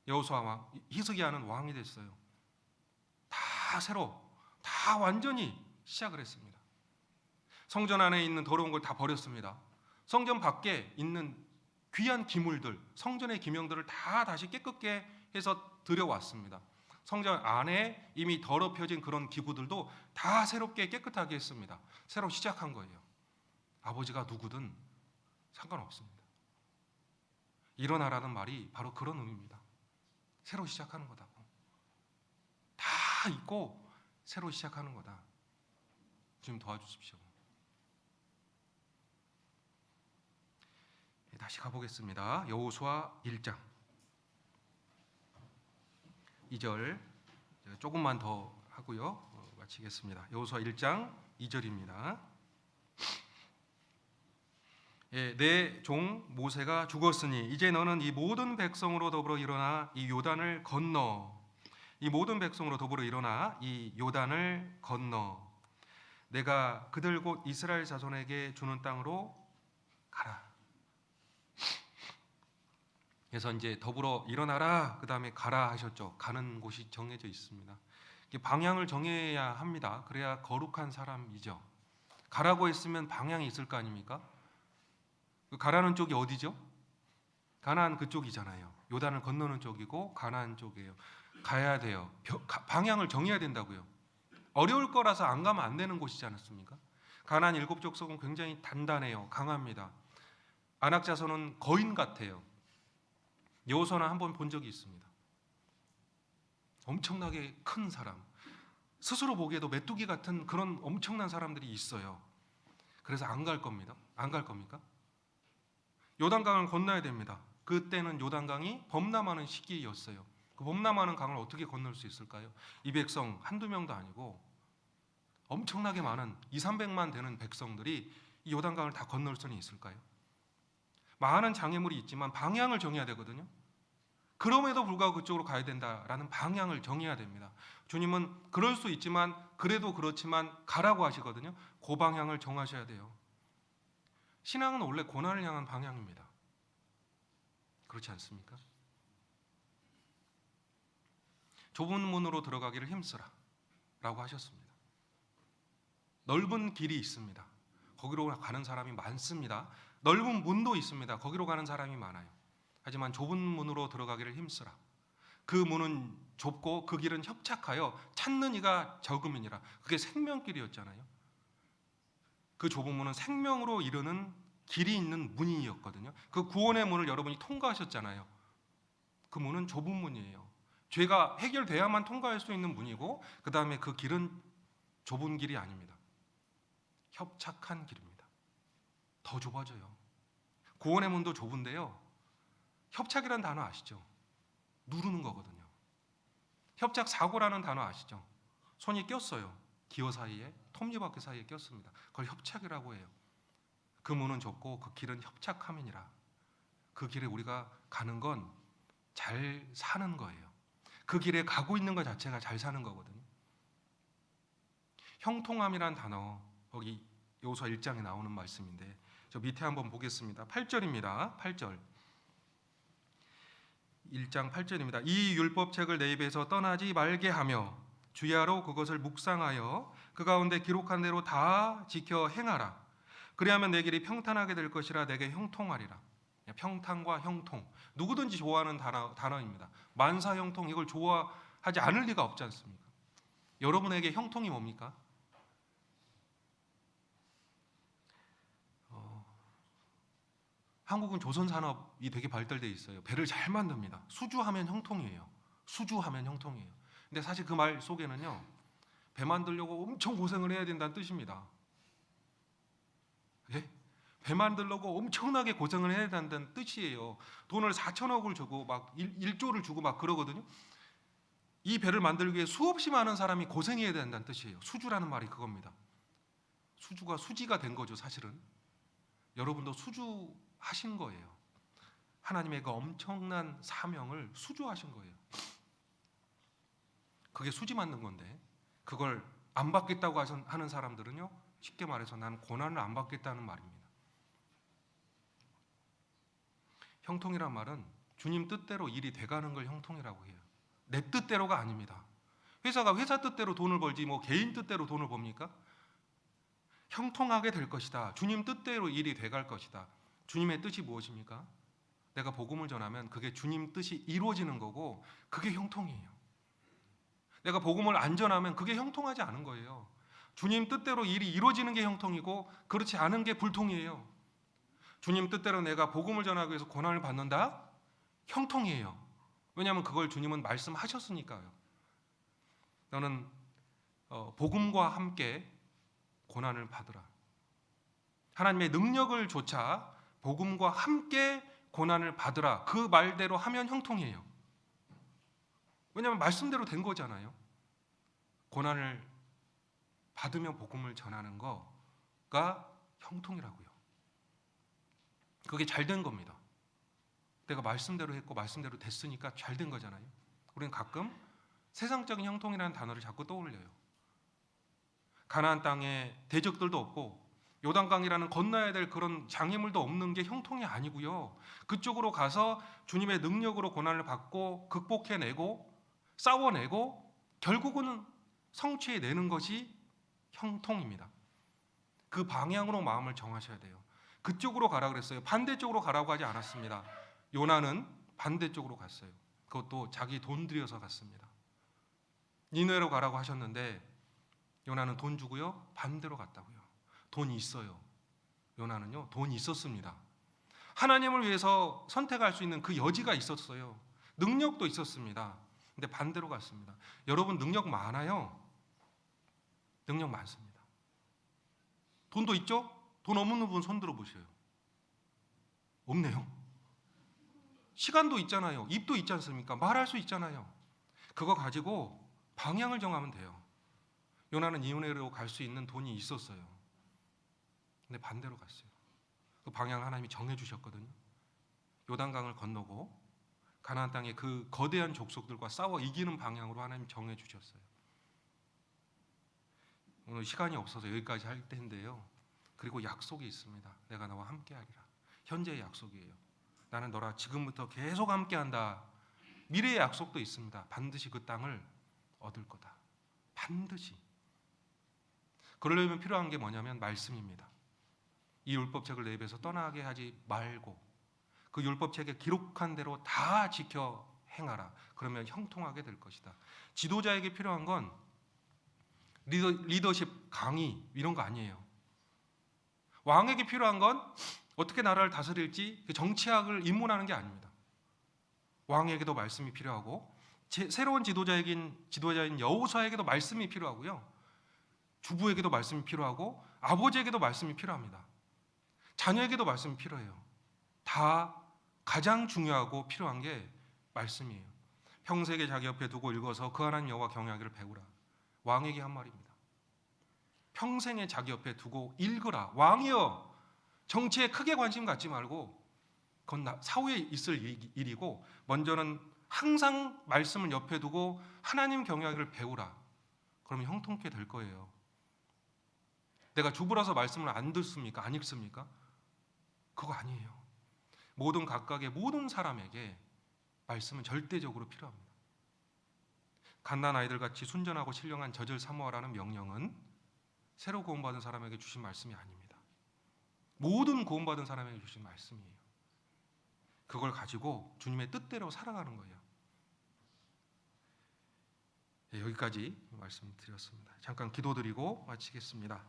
여호수아 왕, 히스기야는 왕이 됐어요. 다 완전히 시작을 했습니다. 성전 안에 있는 더러운 걸 다 버렸습니다. 성전 밖에 있는 귀한 기물들, 성전의 기명들을 다 다시 깨끗게 해서 들여왔습니다. 성전 안에 이미 더럽혀진 그런 기구들도 다 새롭게 깨끗하게 했습니다. 새로 시작한 거예요. 아버지가 누구든 상관없습니다. 일어나라는 말이 바로 그런 의미입니다. 새로 시작하는 거다고. 다 잊고 새로 시작하는 거다. 주님 도와주십시오. 다시 가보겠습니다. 여호수아 1장 2절 조금만 더 하고요. 마치겠습니다. 여호수아 1장 2절입니다. 내 종 모세가 죽었으니 이제 너는 이 모든 백성으로 더불어 일어나 이 요단을 건너 이 모든 백성으로 더불어 일어나 이 요단을 건너 내가 그들 곧 이스라엘 자손에게 주는 땅으로 가라. 그래서 이제 더불어 일어나라 그 다음에 가라 하셨죠. 가는 곳이 정해져 있습니다. 방향을 정해야 합니다. 그래야 거룩한 사람이죠. 가라고 했으면 방향이 있을 거 아닙니까? 가라는 쪽이 어디죠? 가나안 그쪽이잖아요. 요단을 건너는 쪽이고 가나안 쪽이에요. 가야 돼요. 방향을 정해야 된다고요. 어려울 거라서 안 가면 안 되는 곳이지 않았습니까? 가나안 7족속은 굉장히 단단해요. 강합니다. 아낙 자손은 거인 같아요. 여호수아는 한번 본 적이 있습니다. 엄청나게 큰 사람, 스스로 보기에도 메뚜기 같은 그런 엄청난 사람들이 있어요. 그래서 안 갈 겁니다. 안 갈 겁니까? 요단강을 건너야 됩니다. 그때는 요단강이 범람하는 시기였어요. 그 범람하는 강을 어떻게 건널 수 있을까요? 이 백성 한두 명도 아니고 엄청나게 많은 2,300만 되는 백성들이 이 요단강을 다 건널 수는 있을까요? 많은 장애물이 있지만 방향을 정해야 되거든요. 그럼에도 불구하고 그쪽으로 가야 된다라는 방향을 정해야 됩니다. 주님은 그럴 수 있지만 그래도 그렇지만 가라고 하시거든요. 그 방향을 정하셔야 돼요. 신앙은 원래 고난을 향한 방향입니다. 그렇지 않습니까? 좁은 문으로 들어가기를 힘쓰라 라고 하셨습니다. 넓은 길이 있습니다. 거기로 가는 사람이 많습니다. 넓은 문도 있습니다. 거기로 가는 사람이 많아요. 하지만 좁은 문으로 들어가기를 힘쓰라. 그 문은 좁고 그 길은 협착하여 찾는 이가 적음이니라. 그게 생명길이었잖아요. 그 좁은 문은 생명으로 이르는 길이 있는 문이었거든요. 그 구원의 문을 여러분이 통과하셨잖아요. 그 문은 좁은 문이에요. 죄가 해결돼야만 통과할 수 있는 문이고 그 다음에 그 길은 좁은 길이 아닙니다. 협착한 길입니다. 더 좁아져요. 구원의 문도 좁은데요. 협착이라는 단어 아시죠? 누르는 거거든요. 협착 사고라는 단어 아시죠? 손이 꼈어요. 기어 사이에, 톱니바퀴 사이에 꼈습니다. 그걸 협착이라고 해요. 그 문은 좁고 그 길은 협착함이니라. 그 길에 우리가 가는 건 잘 사는 거예요. 그 길에 가고 있는 것 자체가 잘 사는 거거든요. 형통함이란 단어 거기 여호수아 1장에 나오는 말씀인데 저 밑에 한번 보겠습니다. 8절입니다. 8절. 1장 8절입니다. 이 율법책을 내 입에서 떠나지 말게 하며 주야로 그것을 묵상하여 그 가운데 기록한 대로 다 지켜 행하라. 그리하면 내 길이 평탄하게 될 것이라 내게 형통하리라. 평탄과 형통 누구든지 좋아하는 단어입니다. 만사 형통 이걸 좋아하지 않을 리가 없지 않습니까? 여러분에게 형통이 뭡니까? 한국은 조선 산업이 되게 발달돼 있어요. 배를 잘 만듭니다. 수주하면 형통이에요. 수주하면 형통이에요. 근데 사실 그 말 속에는요, 배 만들려고 엄청 고생을 해야 된다는 뜻입니다. 예? 배 만들려고 엄청나게 고생을 해야 된다는 뜻이에요. 돈을 4천억을 주고 막 1조를 주고 막 그러거든요. 이 배를 만들기 위해 수없이 많은 사람이 고생해야 된다는 뜻이에요. 수주라는 말이 그겁니다. 수주가 수지가 된 거죠, 사실은. 여러분도 수주하신 거예요. 하나님의 그 엄청난 사명을 수주하신 거예요. 그게 수지 만든 건데 그걸 안 받겠다고 하는 사람들은요, 쉽게 말해서 난 고난을 안 받겠다는 말입니다. 형통이란 말은 주님 뜻대로 일이 돼가는 걸 형통이라고 해요. 내 뜻대로가 아닙니다. 회사가 회사 뜻대로 돈을 벌지 뭐 개인 뜻대로 돈을 법니까? 형통하게 될 것이다. 주님 뜻대로 일이 돼갈 것이다. 주님의 뜻이 무엇입니까? 내가 복음을 전하면 그게 주님 뜻이 이루어지는 거고 그게 형통이에요. 내가 복음을 안 전하면 그게 형통하지 않은 거예요. 주님 뜻대로 일이 이루어지는 게 형통이고 그렇지 않은 게 불통이에요. 주님 뜻대로 내가 복음을 전하기 위해서 고난을 받는다? 형통이에요. 왜냐하면 그걸 주님은 말씀하셨으니까요. 너는 복음과 함께 고난을 받으라. 하나님의 능력을 조차 복음과 함께 고난을 받으라. 그 말대로 하면 형통이에요. 왜냐하면 말씀대로 된 거잖아요. 고난을 받으며 복음을 전하는 거가 형통이라고요. 그게 잘 된 겁니다. 내가 말씀대로 했고 말씀대로 됐으니까 잘 된 거잖아요. 우리는 가끔 세상적인 형통이라는 단어를 자꾸 떠올려요. 가나안 땅에 대적들도 없고 요단강이라는 건너야 될 그런 장애물도 없는 게 형통이 아니고요. 그쪽으로 가서 주님의 능력으로 고난을 받고 극복해내고 싸워내고 결국은 성취해내는 것이 형통입니다. 그 방향으로 마음을 정하셔야 돼요. 그쪽으로 가라 그랬어요. 반대쪽으로 가라고 하지 않았습니다. 요나는 반대쪽으로 갔어요. 그것도 자기 돈 들여서 갔습니다. 니느웨로 가라고 하셨는데 요나는 돈 주고요. 반대로 갔다고요. 돈이 있어요. 요나는요. 돈이 있었습니다. 하나님을 위해서 선택할 수 있는 그 여지가 있었어요. 능력도 있었습니다. 근데 반대로 갔습니다. 여러분 능력 많아요. 능력 많습니다. 돈도 있죠? 돈 없는 분 손 들어 보세요. 없네요. 시간도 있잖아요. 입도 있지 않습니까? 말할 수 있잖아요. 그거 가지고 방향을 정하면 돼요. 요나는 니느웨로 갈 수 있는 돈이 있었어요. 근데 반대로 갔어요. 그 방향을 하나님이 정해 주셨거든요. 요단강을 건너고 가나안 땅의 그 거대한 족속들과 싸워 이기는 방향으로 하나님 정해 주셨어요. 오늘 시간이 없어서 여기까지 할 텐데요. 그리고 약속이 있습니다. 내가 너와 함께하리라. 현재의 약속이에요. 나는 너랑 지금부터 계속 함께한다. 미래의 약속도 있습니다. 반드시 그 땅을 얻을 거다. 반드시. 그러려면 필요한 게 뭐냐면 말씀입니다. 이 율법책을 내 입에서 떠나게 하지 말고 그 율법책에 기록한 대로 다 지켜 행하라. 그러면 형통하게 될 것이다. 지도자에게 필요한 건 리더십 강의 이런 거 아니에요. 왕에게 필요한 건 어떻게 나라를 다스릴지 정치학을 입문하는 게 아닙니다. 왕에게도 말씀이 필요하고 새로운 지도자인 여호수아에게도 말씀이 필요하고요. 주부에게도 말씀이 필요하고 아버지에게도 말씀이 필요합니다. 자녀에게도 말씀이 필요해요. 다 가장 중요하고 필요한 게 말씀이에요. 평생에 자기 옆에 두고 읽어서 그 하나님 여호와 경외하기를 배우라. 왕에게 한 말입니다. 평생에 자기 옆에 두고 읽으라. 왕이여, 정치에 크게 관심 갖지 말고 그건 사후에 있을 일이고 먼저는 항상 말씀을 옆에 두고 하나님 경외하기를 배우라. 그러면 형통케 될 거예요. 내가 주부라서 말씀을 안 듣습니까? 안 읽습니까? 그거 아니에요. 모든 각각의 모든 사람에게 말씀은 절대적으로 필요합니다. 갓난 아이들 같이 순전하고 신령한 젖을 사모하라는 명령은 새로 구원받은 사람에게 주신 말씀이 아닙니다. 모든 구원받은 사람에게 주신 말씀이에요. 그걸 가지고 주님의 뜻대로 살아가는 거예요. 네, 여기까지 말씀드렸습니다. 잠깐 기도드리고 마치겠습니다.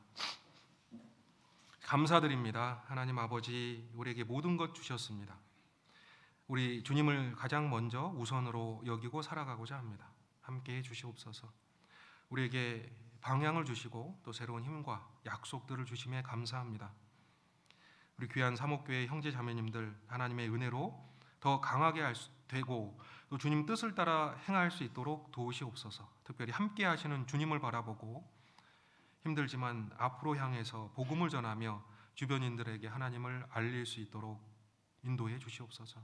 감사드립니다. 하나님 아버지, 우리에게 모든 것 주셨습니다. 우리 주님을 가장 먼저 우선으로 여기고 살아가고자 합니다. 함께해 주시옵소서. 우리에게 방향을 주시고 또 새로운 힘과 약속들을 주심에 감사합니다. 우리 귀한 사목교회 형제 자매님들 하나님의 은혜로 더 강하게 되고 또 주님 뜻을 따라 행할 수 있도록 도우시옵소서. 특별히 함께 하시는 주님을 바라보고 힘들지만 앞으로 향해서 복음을 전하며 주변인들에게 하나님을 알릴 수 있도록 인도해 주시옵소서.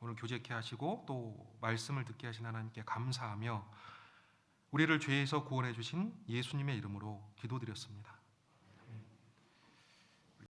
오늘 교제케 하시고 또 말씀을 듣게 하신 하나님께 감사하며 우리를 죄에서 구원해 주신 예수님의 이름으로 기도드렸습니다.